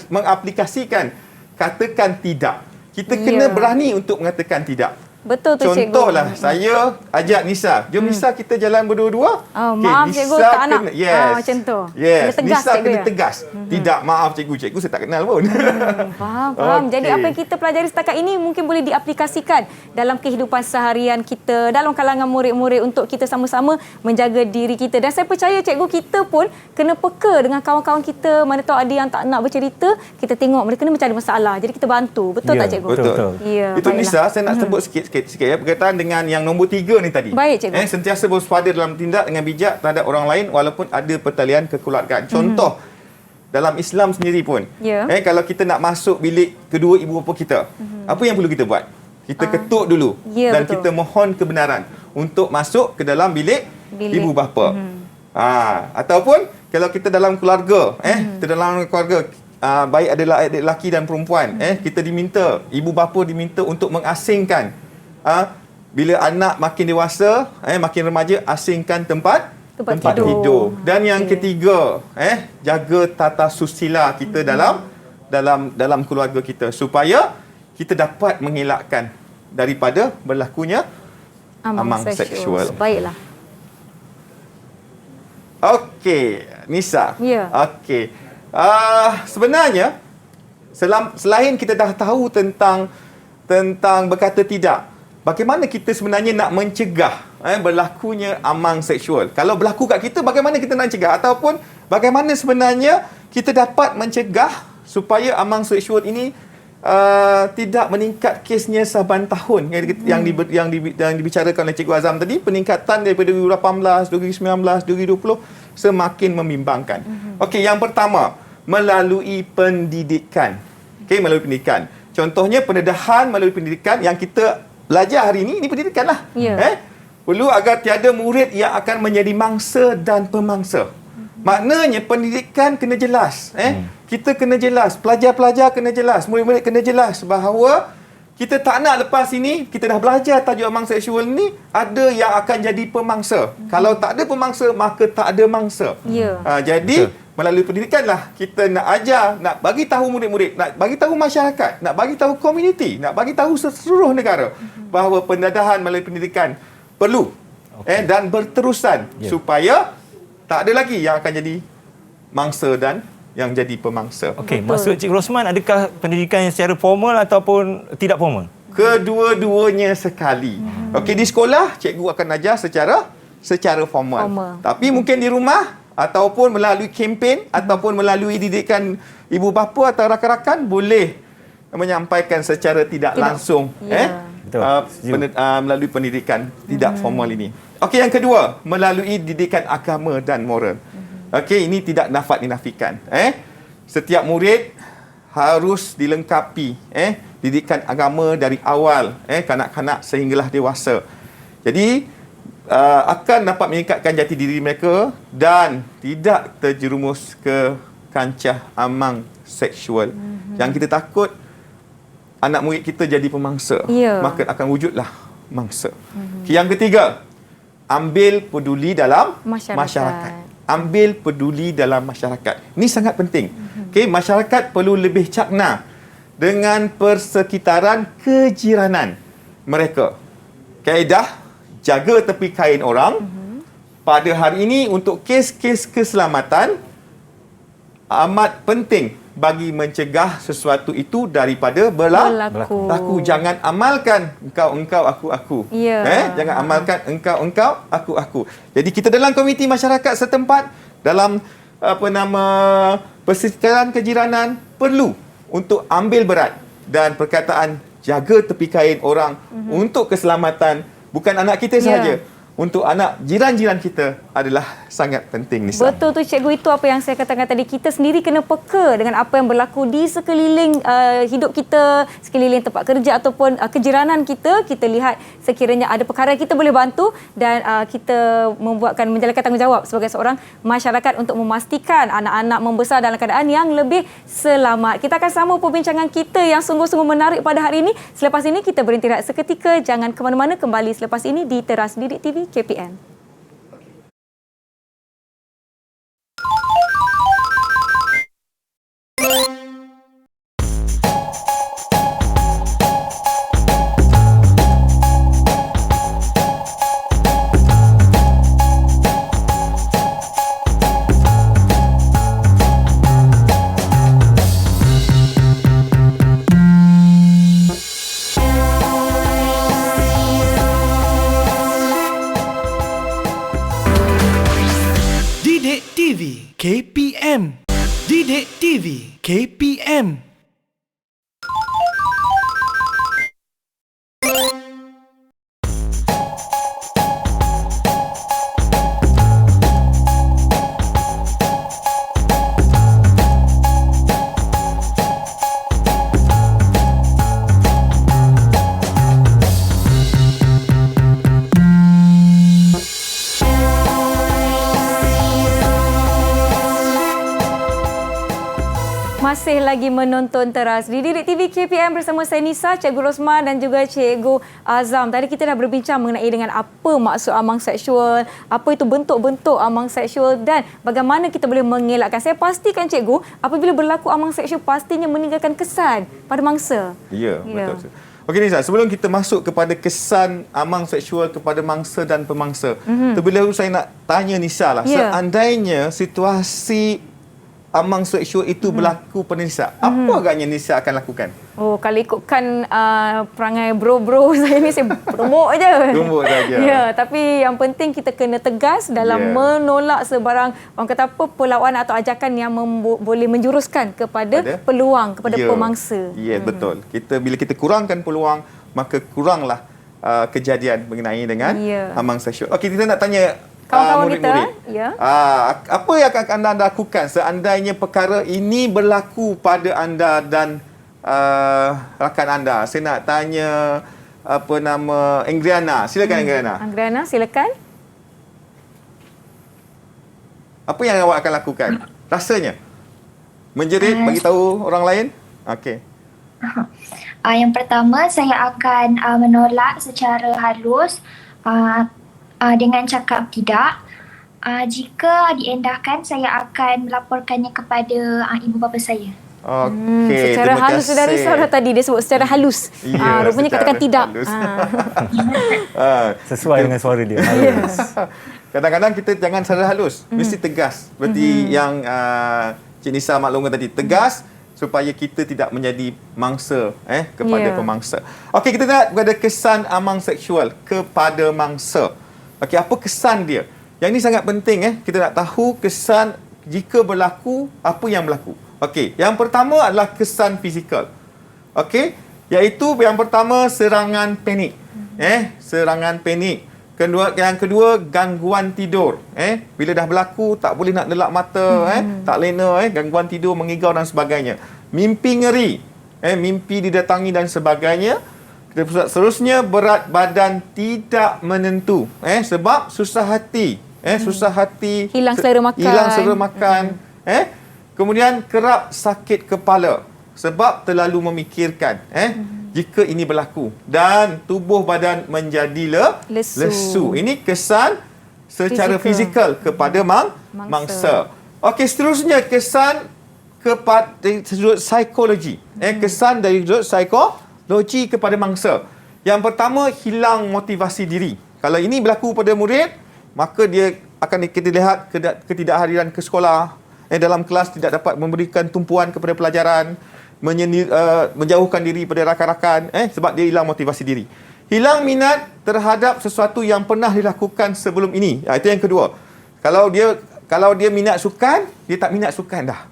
S3: mengaplikasikan katakan tidak. Kita kena berani untuk mengatakan tidak.
S2: Betul tu cikgu.
S3: Contohlah, saya ajak Nisa. Jom Nisa kita jalan berdua-dua.
S2: Maaf cikgu, tak nak. Macam tu.
S3: Yes,
S2: Kena tegas
S3: Nisa
S2: cikgu
S3: kena
S2: ya?
S3: tegas. Tidak, maaf cikgu. Cikgu saya tak kenal pun.
S2: Faham. Jadi apa yang kita pelajari setakat ini mungkin boleh diaplikasikan dalam kehidupan seharian kita, dalam kalangan murid-murid untuk kita sama-sama menjaga diri kita. Dan saya percaya cikgu, kita pun kena peka dengan kawan-kawan kita. Mana tahu ada yang tak nak bercerita, kita tengok mereka ni macam ada masalah. Jadi kita bantu. Betul tak cikgu?
S3: Betul.
S2: Ya,
S3: Itu
S2: baiklah.
S3: Nisa, saya nak sebut sikit ya, berkaitan dengan yang nombor 3 ni tadi.
S2: Baik, cikgu.
S3: Sentiasa berwaspada dalam tindak dengan bijak terhadap orang lain walaupun ada pertalian kekeluargaan. Contoh, dalam Islam sendiri pun, kalau kita nak masuk bilik kedua ibu bapa kita, apa yang perlu kita buat? Kita ketuk dulu dan
S2: betul.
S3: kita mohon kebenaran untuk masuk ke dalam bilik ibu bapa. Ataupun kalau kita dalam keluarga, kita dalam keluarga, baik adalah adik lelaki dan perempuan, kita diminta, ibu bapa diminta untuk mengasingkan bila anak makin dewasa, makin remaja, asingkan tempat tidur. Dan yang ketiga, jaga tata susila kita dalam keluarga kita supaya kita dapat mengelakkan daripada berlakunya amang seksual.
S2: Baiklah.
S3: Okey, Nisa.
S2: Ya.
S3: Okey. Sebenarnya selain kita dah tahu tentang berkata tidak, bagaimana kita sebenarnya nak mencegah berlakunya amang seksual? Kalau berlaku kat kita, bagaimana kita nak cegah? Ataupun bagaimana sebenarnya kita dapat mencegah supaya amang seksual ini tidak meningkat kesnya saban tahun yang dibicarakan oleh Cikgu Azam tadi, peningkatan daripada 2018, 2019, 2020 semakin membimbangkan. Okey, yang pertama, melalui pendidikan. Okey, melalui pendidikan. Contohnya pendedahan melalui pendidikan yang kita belajar hari ini pendidikan lah. Perlu agar tiada murid yang akan menjadi mangsa dan pemangsa. Maknanya pendidikan kena jelas. Kita kena jelas, pelajar-pelajar kena jelas, murid-murid kena jelas bahawa kita tak nak lepas ini, kita dah belajar tajuk amang seksual ni, ada yang akan jadi pemangsa. Kalau tak ada pemangsa, maka tak ada mangsa. Jadi melalui pendidikan lah kita nak ajar, nak bagi tahu murid-murid, nak bagi tahu masyarakat, nak bagi tahu komuniti, nak bagi tahu seluruh negara bahawa pendedahan melalui pendidikan perlu dan berterusan supaya tak ada lagi yang akan jadi mangsa dan yang jadi pemangsa.
S4: Okey, maksud Cik Rosman, adakah pendidikan yang secara formal ataupun tidak formal?
S3: Kedua-duanya sekali. Okey, di sekolah cikgu akan ajar secara formal. Tapi mungkin di rumah ataupun melalui kempen ataupun melalui didikan ibu bapa atau rakan-rakan boleh menyampaikan secara tidak langsung melalui pendidikan tidak formal ini. Okey, yang kedua, melalui didikan agama dan moral. Okey, ini tidak dapat dinafikan. Setiap murid harus dilengkapi didikan agama dari awal, kanak-kanak sehinggalah dewasa. Jadi akan dapat meningkatkan jati diri mereka dan tidak terjerumus ke kancah amang seksual. Yang kita takut anak murid kita jadi pemangsa, maka akan wujudlah mangsa. Yang ketiga, ambil peduli dalam masyarakat. Ambil peduli dalam masyarakat. Ini sangat penting. Okey, masyarakat perlu lebih cakna dengan persekitaran kejiranan mereka. Kaedah jaga tepi kain orang. Pada hari ini untuk kes-kes keselamatan amat penting bagi mencegah sesuatu itu daripada berlaku. Jangan amalkan engkau, aku. Jangan amalkan engkau, aku. Jadi kita dalam komiti masyarakat setempat, dalam persekitaran kejiranan perlu untuk ambil berat dan perkataan jaga tepi kain orang untuk keselamatan bukan anak kita sahaja. Untuk anak jiran-jiran kita adalah sangat penting, Nisa.
S2: Betul tu cikgu, itu apa yang saya katakan tadi. Kita sendiri kena peka dengan apa yang berlaku di sekeliling hidup kita, sekeliling tempat kerja ataupun kejiranan kita. Kita lihat sekiranya ada perkara kita boleh bantu dan kita menjalankan tanggungjawab sebagai seorang masyarakat untuk memastikan anak-anak membesar dalam keadaan yang lebih selamat. Kita akan sambung perbincangan kita yang sungguh-sungguh menarik pada hari ini. Selepas ini kita berhenti rehat seketika. Jangan ke mana-mana, kembali selepas ini di Teras Didik TV KPM.
S12: KPM. Didik TV KPM.
S2: Masih lagi menonton Teras di Didik TV KPM bersama saya Nisa, Cikgu Rosman dan juga Cikgu Azam. Tadi kita dah berbincang mengenai dengan apa maksud amang seksual, apa itu bentuk-bentuk amang seksual dan bagaimana kita boleh mengelakkan. Saya pastikan Cikgu, apabila berlaku amang seksual pastinya meninggalkan kesan pada mangsa.
S3: Ya, betul. Okey Nisa, sebelum kita masuk kepada kesan amang seksual kepada mangsa dan pemangsa, terlebih dahulu saya nak tanya Nisa lah, seandainya situasi amang seksual itu berlaku pada Nisa, apa agaknya Nisa akan lakukan?
S2: Kalau ikutkan perangai bro-bro saya ni, saya berumuk je.
S3: Berumuk saja.
S2: Ya, tapi yang penting kita kena tegas dalam menolak sebarang, orang kata apa, perlawanan atau ajakan yang boleh menjuruskan kepada peluang, kepada pemangsa.
S3: Ya, betul. Bila kita kurangkan peluang, maka kuranglah kejadian mengenai dengan amang seksual. Okey, kita nak tanya
S2: kawan-kawan kita,
S3: apa yang akan anda lakukan seandainya perkara ini berlaku pada anda dan rakan anda? Saya nak tanya Engriana. Silakan Engriana.
S2: Engriana, silakan.
S3: Apa yang awak akan lakukan? Rasanya menjerit, bagi tahu orang lain? Okey.
S7: Yang pertama, saya akan menolak secara halus dengan cakap tidak. Jika diendahkan, saya akan melaporkannya kepada ibu bapa saya.
S3: Okey,
S2: secara halus sudah risau dah tadi dia sebut secara halus. Rupanya katakan tidak.
S4: Sesuai dengan suara dia. Halus.
S3: Kadang-kadang kita jangan secara halus, mesti tegas. Seperti yang Cik Nisa maklumkan tadi, tegas supaya kita tidak menjadi mangsa kepada pemangsa. Okey, kita nak kepada kesan amang seksual kepada mangsa. Okey, apa kesan dia? Yang ini sangat penting kita nak tahu kesan jika berlaku, apa yang berlaku. Okey, yang pertama adalah kesan fizikal. Okey, iaitu yang pertama serangan panik. Serangan panik. Yang kedua, gangguan tidur. Bila dah berlaku, tak boleh nak lelak mata, tak lena, gangguan tidur, mengigau dan sebagainya. Mimpi ngeri, mimpi didatangi dan sebagainya. Seterusnya, berat badan tidak menentu. Sebab susah hati. Susah hati.
S2: Hilang selera makan.
S3: Hilang selera makan. Kemudian, kerap sakit kepala. Sebab terlalu memikirkan. Jika ini berlaku dan tubuh badan menjadi lesu. Ini kesan secara fizikal kepada mangsa. Okey, seterusnya kesan kepada sudut psikologi. Kesan dari sudut psikologi kepada mangsa. Yang pertama, hilang motivasi diri. Kalau ini berlaku pada murid, maka dia akan kita lihat ketidakhadiran ke sekolah. Dalam kelas tidak dapat memberikan tumpuan kepada pelajaran. Menjauhkan diri pada rakan-rakan sebab dia hilang motivasi diri. Hilang minat terhadap sesuatu yang pernah dilakukan sebelum ini. Itu yang kedua. Kalau dia minat sukan, dia tak minat sukan dah.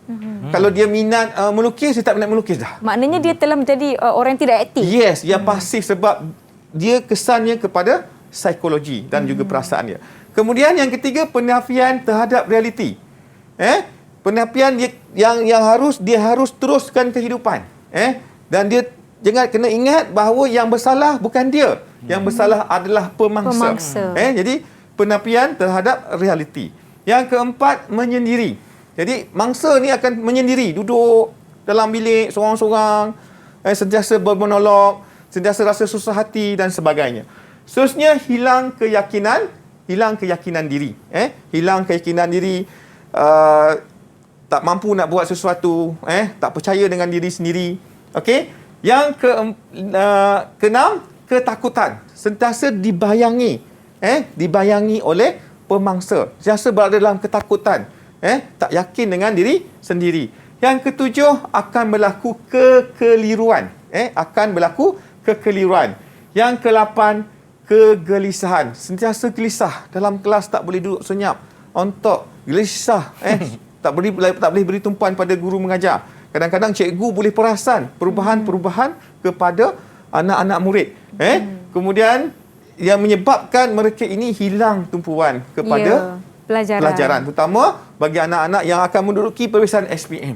S3: Kalau dia minat melukis, dia tak minat melukis dah.
S2: Maknanya dia telah menjadi orang yang tidak aktif.
S3: Yes, dia pasif sebab dia kesannya kepada psikologi dan juga perasaan dia. Kemudian yang ketiga, penafian terhadap realiti. Penafian dia harus teruskan kehidupan. Dan dia jangan kena ingat bahawa yang bersalah bukan dia. Yang bersalah adalah pemangsa. Jadi penafian terhadap realiti. Yang keempat, menyendiri. Jadi mangsa ni akan menyendiri, duduk dalam bilik seorang-seorang, sentiasa bermonolog, sentiasa rasa susah hati dan sebagainya. Seterusnya, hilang keyakinan diri. Hilang keyakinan diri, tak mampu nak buat sesuatu, tak percaya dengan diri sendiri. Okey. Yang keenam, ketakutan. Sentiasa dibayangi oleh pemangsa. Sentiasa berada dalam ketakutan, tak yakin dengan diri sendiri. Yang ketujuh, akan berlaku kekeliruan. Yang ke-8, kegelisahan. Sentiasa gelisah dalam kelas, tak boleh duduk senyap, ontok, gelisah, tak boleh beri tumpuan pada guru mengajar. Kadang-kadang cikgu boleh perasan perubahan kepada anak-anak murid. Kemudian yang menyebabkan mereka ini hilang tumpuan kepada pelajaran. Terutama bagi anak-anak yang akan menduduki peperiksaan SPM.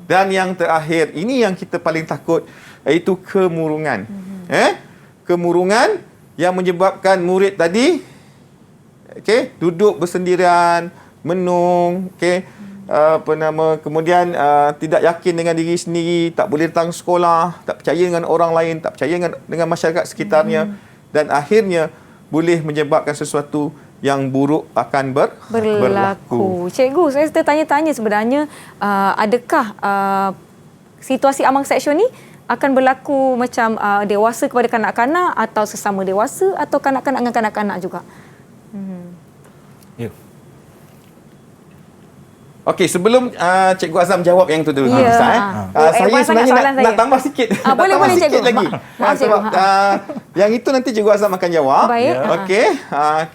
S3: Dan yang terakhir, ini yang kita paling takut, iaitu kemurungan. Kemurungan yang menyebabkan murid tadi duduk bersendirian, menung, kemudian tidak yakin dengan diri sendiri, tak boleh datang sekolah, tak percaya dengan orang lain, tak percaya dengan masyarakat sekitarnya, dan akhirnya boleh menyebabkan sesuatu yang buruk akan berlaku.
S2: Cikgu, saya tertanya-tanya sebenarnya, adakah situasi amang seksual ni akan berlaku macam dewasa kepada kanak-kanak atau sesama dewasa atau kanak-kanak dengan kanak-kanak juga?
S3: Okey, sebelum Cikgu Azam jawab yang tu dulu. Saya sebenarnya nak tambah sikit.
S2: Boleh
S3: sikit
S2: Cikgu.
S3: lagi. Sebab yang itu nanti Cikgu Azam akan jawab. Okey.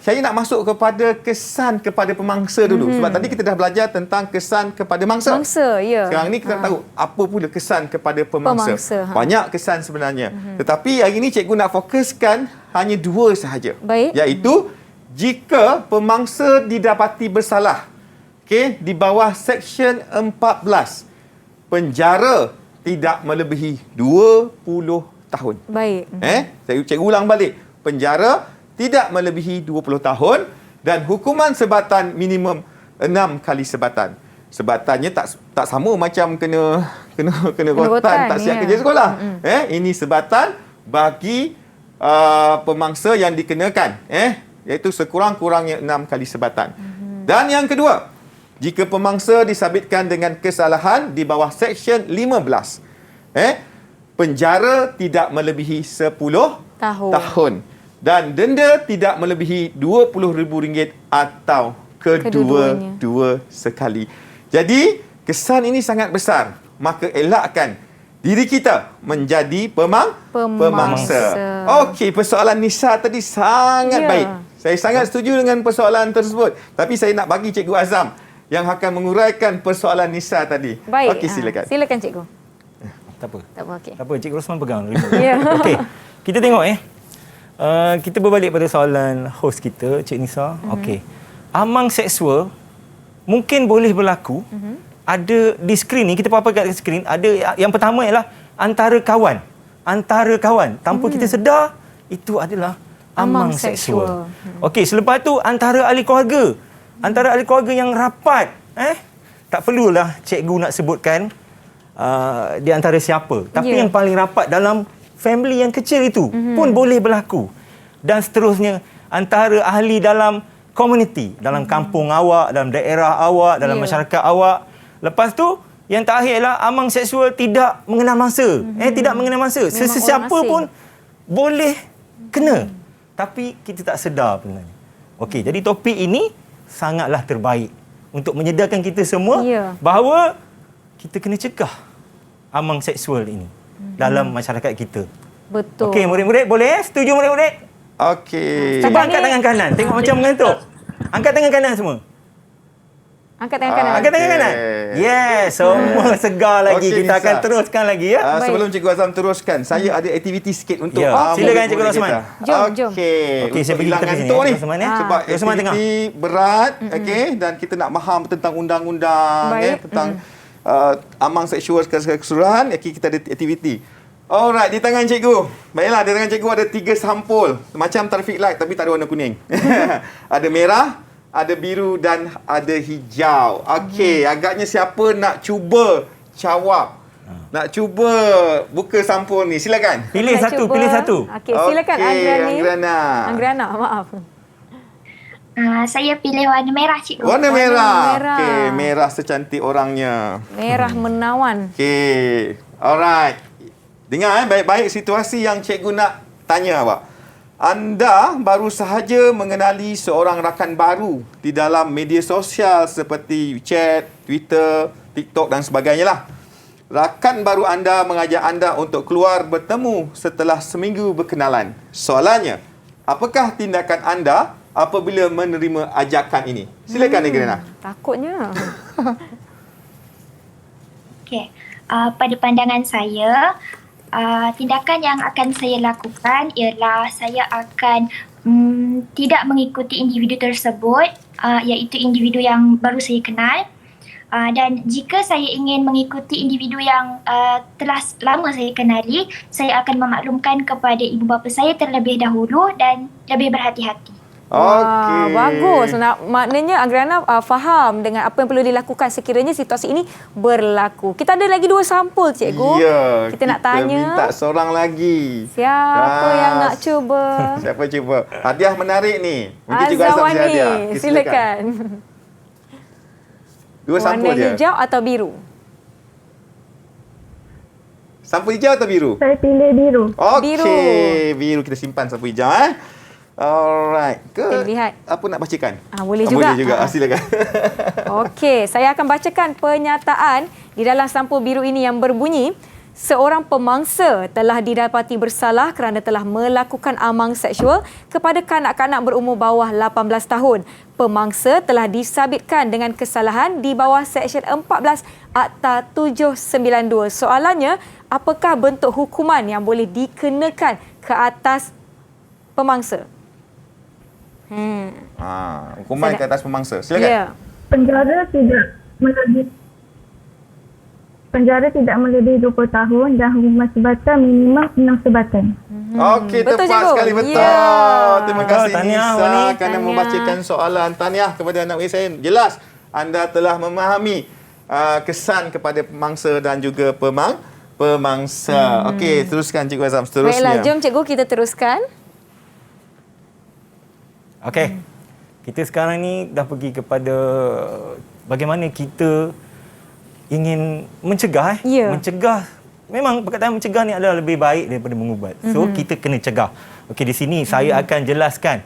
S3: Saya nak masuk kepada kesan kepada pemangsa dulu. Sebab tadi kita dah belajar tentang kesan kepada mangsa. Sekarang ni kita tahu apa pula kesan kepada pemangsa. Banyak kesan sebenarnya. Tetapi hari ini Cikgu nak fokuskan hanya 2 sahaja. Iaitu jika pemangsa didapati bersalah. Di bawah Seksyen 14, penjara tidak melebihi 20 tahun. Saya cikgu ulang balik. Penjara tidak melebihi 20 tahun dan hukuman sebatan minimum 6 kali sebatan. Sebatannya tak sama macam kena rotan, tak siap kerja sekolah. Ini sebatan bagi pemangsa yang dikenakan, iaitu sekurang-kurangnya 6 kali sebatan. Dan yang kedua, jika pemangsa disabitkan dengan kesalahan di bawah Seksyen 15, penjara tidak melebihi 10 tahun dan denda tidak melebihi RM20,000 atau kedua-dua sekali. Jadi, kesan ini sangat besar. Maka elakkan diri kita menjadi pemangsa. Okey, persoalan Nisa tadi sangat baik. Saya sangat setuju dengan persoalan tersebut. Tapi saya nak bagi Cikgu Azam yang akan menguraikan persoalan Nisa tadi.
S2: Baik.
S3: Okey, silakan.
S2: Silakan Cikgu.
S4: Tak apa.
S2: Tak apa, okey.
S4: Tak apa, Cikgu Rosman pegang dulu. Okey. Kita tengok Kita berbalik pada soalan host kita, Cik Nisa. Okey. Amang seksual mungkin boleh berlaku. Ada di skrin ni, kita apa kat skrin, ada yang pertama ialah antara kawan. Antara kawan. Tanpa kita sedar, itu adalah amang seksual. Okey, selepas tu antara ahli keluarga. Antara ahli keluarga yang rapat. Tak perlulah cikgu nak sebutkan di antara siapa. Tapi yang paling rapat dalam family yang kecil itu pun boleh berlaku. Dan seterusnya, antara ahli dalam komuniti, dalam kampung awak, dalam daerah awak, dalam masyarakat awak. Lepas tu, yang terakhir ialah amang seksual tidak mengenal masa. Tidak mengenal masa. Sesiapa pun boleh kena. Tapi kita tak sedar sebenarnya. Okey, jadi topik ini sangatlah terbaik untuk menyedarkan kita semua bahawa kita kena cegah amang seksual ini dalam masyarakat kita.
S2: Betul.
S4: Okey, murid-murid boleh? Setuju murid-murid?
S3: Okey.
S4: Cuba angkat tangan kanan. Tengok macam mengantuk. Angkat tangan kanan semua.
S2: Angkat tangan kanan.
S4: Angkat tangan kanan. Yes, semua segar lagi.
S3: Okey,
S4: Kita akan
S3: Nisa.
S4: teruskan lagi ya.
S3: Sebelum Cikgu Azam teruskan, saya ada aktiviti sikit untuk
S4: silakan Cikgu Rosman.
S2: Jom.
S4: Okey, saya pergi tepi sini
S3: ni.
S4: Rosman
S3: Sebab
S4: Rosman tengah.
S3: aktiviti berat, okey, dan kita nak faham tentang undang-undang tentang amang seksual keseluruhan, kita ada aktiviti. Alright, di tangan cikgu. Baiklah, di tangan cikgu ada 3 sampul. Macam traffic light tapi tak ada warna kuning. Ada merah, ada biru dan ada hijau. Okey, agaknya siapa nak cuba jawab? Nak cuba buka sampul ni? Silakan.
S4: Pilih satu.
S2: Okey, silakan
S3: Anggrana,
S2: maaf.
S7: Saya pilih warna merah, cikgu.
S3: Warna merah. Okey, merah secantik orangnya.
S2: Merah menawan.
S3: Okey. Alright. Dengar baik-baik situasi yang cikgu nak tanya awak. Anda baru sahaja mengenali seorang rakan baru di dalam media sosial seperti chat, Twitter, TikTok dan sebagainya lah. Rakan baru anda mengajak anda untuk keluar bertemu setelah seminggu berkenalan. Soalannya, apakah tindakan anda apabila menerima ajakan ini? Silakan Negrena.
S2: Takutnya.
S7: Okey. Pada pandangan saya, tindakan yang akan saya lakukan ialah saya akan tidak mengikuti individu tersebut, iaitu individu yang baru saya kenal. Dan jika saya ingin mengikuti individu yang telah lama saya kenali, saya akan memaklumkan kepada ibu bapa saya terlebih dahulu dan lebih berhati-hati.
S2: Wah, bagus. Maknanya Anggrana faham dengan apa yang perlu dilakukan sekiranya situasi ini berlaku. Kita ada lagi 2 sampul, cikgu.
S3: Ya,
S2: kita nak tanya.
S3: Minta seorang lagi.
S2: Siapa yang nak cuba?
S3: Siapa cuba? Hadiah menarik ni. Mungkin Cikgu Azam
S2: Azawani,
S3: hadiah.
S2: silakan.
S3: 2 sampul je.
S2: Warna hijau atau biru?
S3: Sampul hijau atau biru?
S5: Saya pilih biru.
S3: Okey, biru kita simpan sampul hijau Alright.
S2: Kita lihat.
S3: Apa nak bacakan?
S2: Boleh juga.
S3: Boleh juga. Silakan.
S2: Okey, saya akan bacakan pernyataan di dalam sampul biru ini yang berbunyi, seorang pemangsa telah didapati bersalah kerana telah melakukan amang seksual kepada kanak-kanak berumur bawah 18 tahun. Pemangsa telah disabitkan dengan kesalahan di bawah Seksyen 14 Akta 792. Soalannya, apakah bentuk hukuman yang boleh dikenakan ke atas pemangsa?
S3: Hukuman ke atas pemangsa. Silakan.
S2: Ya.
S5: Penjara tidak melebihi 20 tahun dan hukuman sebatan minimum 6 sebatan.
S3: Okey,
S2: Betul,
S3: tepat
S2: cikgu.
S3: sekali, betul.
S2: Ya.
S3: Terima kasih
S4: Tahniah,
S3: Nisa
S4: Wani.
S3: kerana membacakan soalan. Tahniah kepada anak saya. Jelas anda telah memahami kesan kepada pemangsa dan juga pemangsa. Okey, teruskan Cikgu Azam seterusnya.
S2: Baiklah, jom cikgu kita teruskan.
S4: Okey. Kita sekarang ni dah pergi kepada bagaimana kita ingin mencegah. Mencegah. Memang perkataan mencegah ni adalah lebih baik daripada mengubat. So, kita kena cegah. Okey, di sini saya akan jelaskan.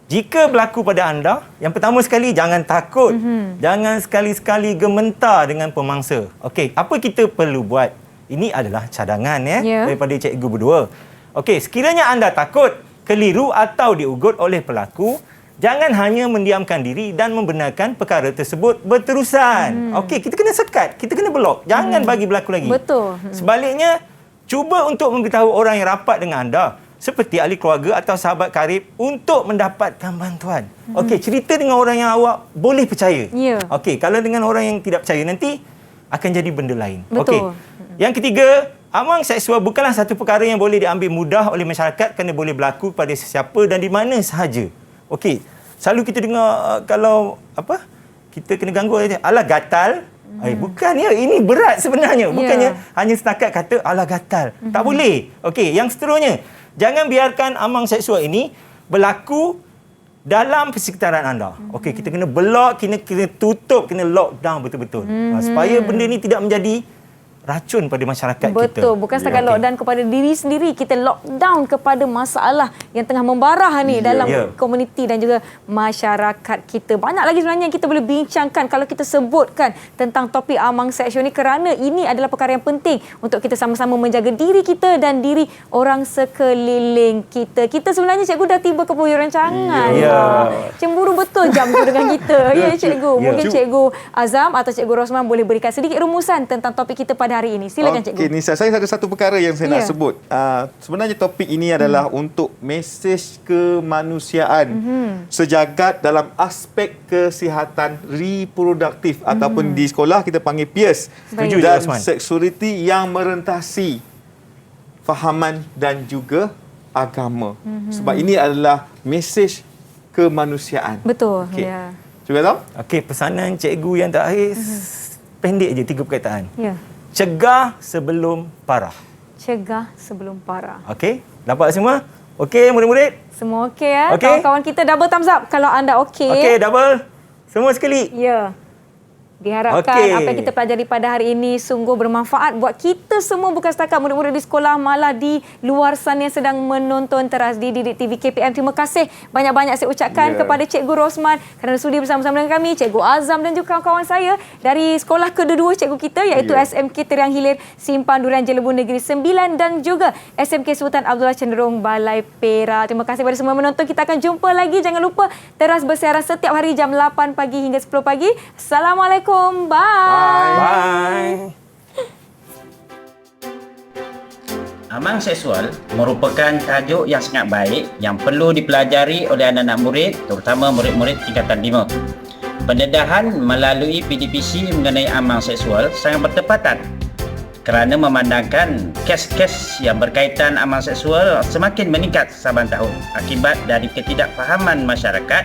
S4: Jika berlaku pada anda, yang pertama sekali, jangan takut. Jangan sekali-sekali gementar dengan pemangsa. Okey, apa kita perlu buat? Ini adalah cadangan daripada cikgu berdua. Okey, sekiranya anda takut, keliru atau diugut oleh pelaku, jangan hanya mendiamkan diri dan membenarkan perkara tersebut berterusan. Okey, kita kena sekat, kita kena blok. Jangan bagi berlaku lagi.
S2: Betul.
S4: Sebaliknya, cuba untuk memberitahu orang yang rapat dengan anda seperti ahli keluarga atau sahabat karib untuk mendapatkan bantuan. Okey, cerita dengan orang yang awak boleh percaya.
S2: Ya.
S4: Okey, kalau dengan orang yang tidak percaya nanti akan jadi benda lain.
S2: Betul.
S4: Okey. Yang ketiga, amang seksual bukanlah satu perkara yang boleh diambil mudah oleh masyarakat kerana boleh berlaku pada sesiapa dan di mana sahaja. Okey. Selalu kita dengar kalau kita kena ganggu alah gatal. Bukan ya, ini berat sebenarnya. Bukannya hanya setakat kata alah gatal. Tak boleh. Okey, yang seterusnya, jangan biarkan amang seksual ini berlaku dalam persekitaran anda. Okey, kita kena block, kena tutup, kena lockdown betul-betul. Supaya benda ni tidak menjadi racun pada masyarakat kita.
S2: Betul, bukan setakat lockdown kepada diri sendiri, kita lockdown kepada masalah yang tengah membarah ni dalam komuniti dan juga masyarakat kita. Banyak lagi sebenarnya yang kita boleh bincangkan kalau kita sebutkan tentang topik amang seksual ni, kerana ini adalah perkara yang penting untuk kita sama-sama menjaga diri kita dan diri orang sekeliling kita. Kita sebenarnya cikgu dah tiba ke penghujung rancangan. Cemburu betul jam tu dengan kita. Ya cikgu. Mungkin cikgu Azam atau cikgu Rosman boleh berikan sedikit rumusan tentang topik kita pada hari ini. Silakan cikgu.
S3: Okey, Nisa, saya ada satu perkara yang saya nak sebut. Sebenarnya topik ini adalah untuk mesej kemanusiaan sejagat dalam aspek kesihatan reproduktif ataupun di sekolah kita panggil PIRS dan seksualiti yang merentasi fahaman dan juga agama. Sebab ini adalah mesej kemanusiaan.
S2: Betul.
S3: Okay. Cuba tahu?
S4: Okey, pesanan cikgu yang terakhir pendek je, 3 perkataan. Cegah sebelum parah.
S2: Cegah sebelum parah.
S4: Okey, dapat semua? Okey, murid-murid?
S2: Semua okey ya?
S4: Okay.
S2: Kawan-kawan kita double thumbs up kalau anda okey.
S4: Okey, double. Semua sekali.
S2: Ya. Diharapkan apa yang kita pelajari pada hari ini sungguh bermanfaat buat kita semua, bukan setakat murid-murid di sekolah, malah di luar sana yang sedang menonton teras di Didik TV KPM. Terima kasih banyak-banyak saya ucapkan kepada Cikgu Rosman kerana sudi bersama-sama dengan kami, Cikgu Azam dan juga kawan-kawan saya dari sekolah kedua-dua cikgu kita iaitu SMK Teriang Hilir Simpang Durian Jelebu Negeri 9 dan juga SMK Sultan Abdullah Cenderung Balai Perak. Terima kasih kepada semua menonton. Kita akan jumpa lagi. Jangan lupa teras bersiaran setiap hari jam 8 pagi hingga 10 pagi. Assalamualaikum. Bye.
S13: Amang seksual merupakan tajuk yang sangat baik yang perlu dipelajari oleh anak-anak murid, terutama murid-murid tingkatan 5. Pendedahan melalui PDPC mengenai amang seksual sangat bertepatan kerana memandangkan kes-kes yang berkaitan amang seksual semakin meningkat saban tahun akibat dari ketidakfahaman masyarakat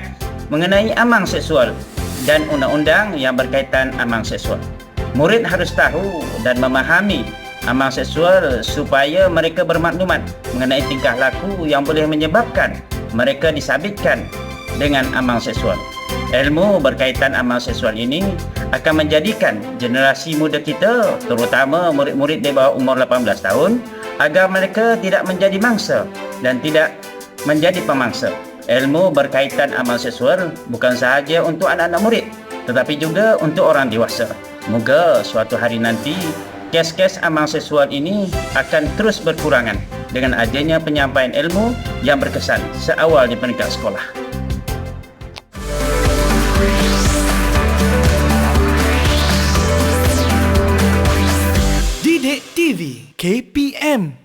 S13: mengenai amang seksual dan undang-undang yang berkaitan amang seksual. Murid harus tahu dan memahami amang seksual supaya mereka bermaklumat mengenai tingkah laku yang boleh menyebabkan mereka disabitkan dengan amang seksual. Ilmu berkaitan amang seksual ini akan menjadikan generasi muda kita, terutama murid-murid di bawah umur 18 tahun, agar mereka tidak menjadi mangsa dan tidak menjadi pemangsa. Ilmu berkaitan amal seksual bukan sahaja untuk anak-anak murid, tetapi juga untuk orang dewasa. Moga suatu hari nanti kes-kes amal seksual ini akan terus berkurangan dengan adanya penyampaian ilmu yang berkesan seawal di peringkat sekolah.
S12: Didik TV KPM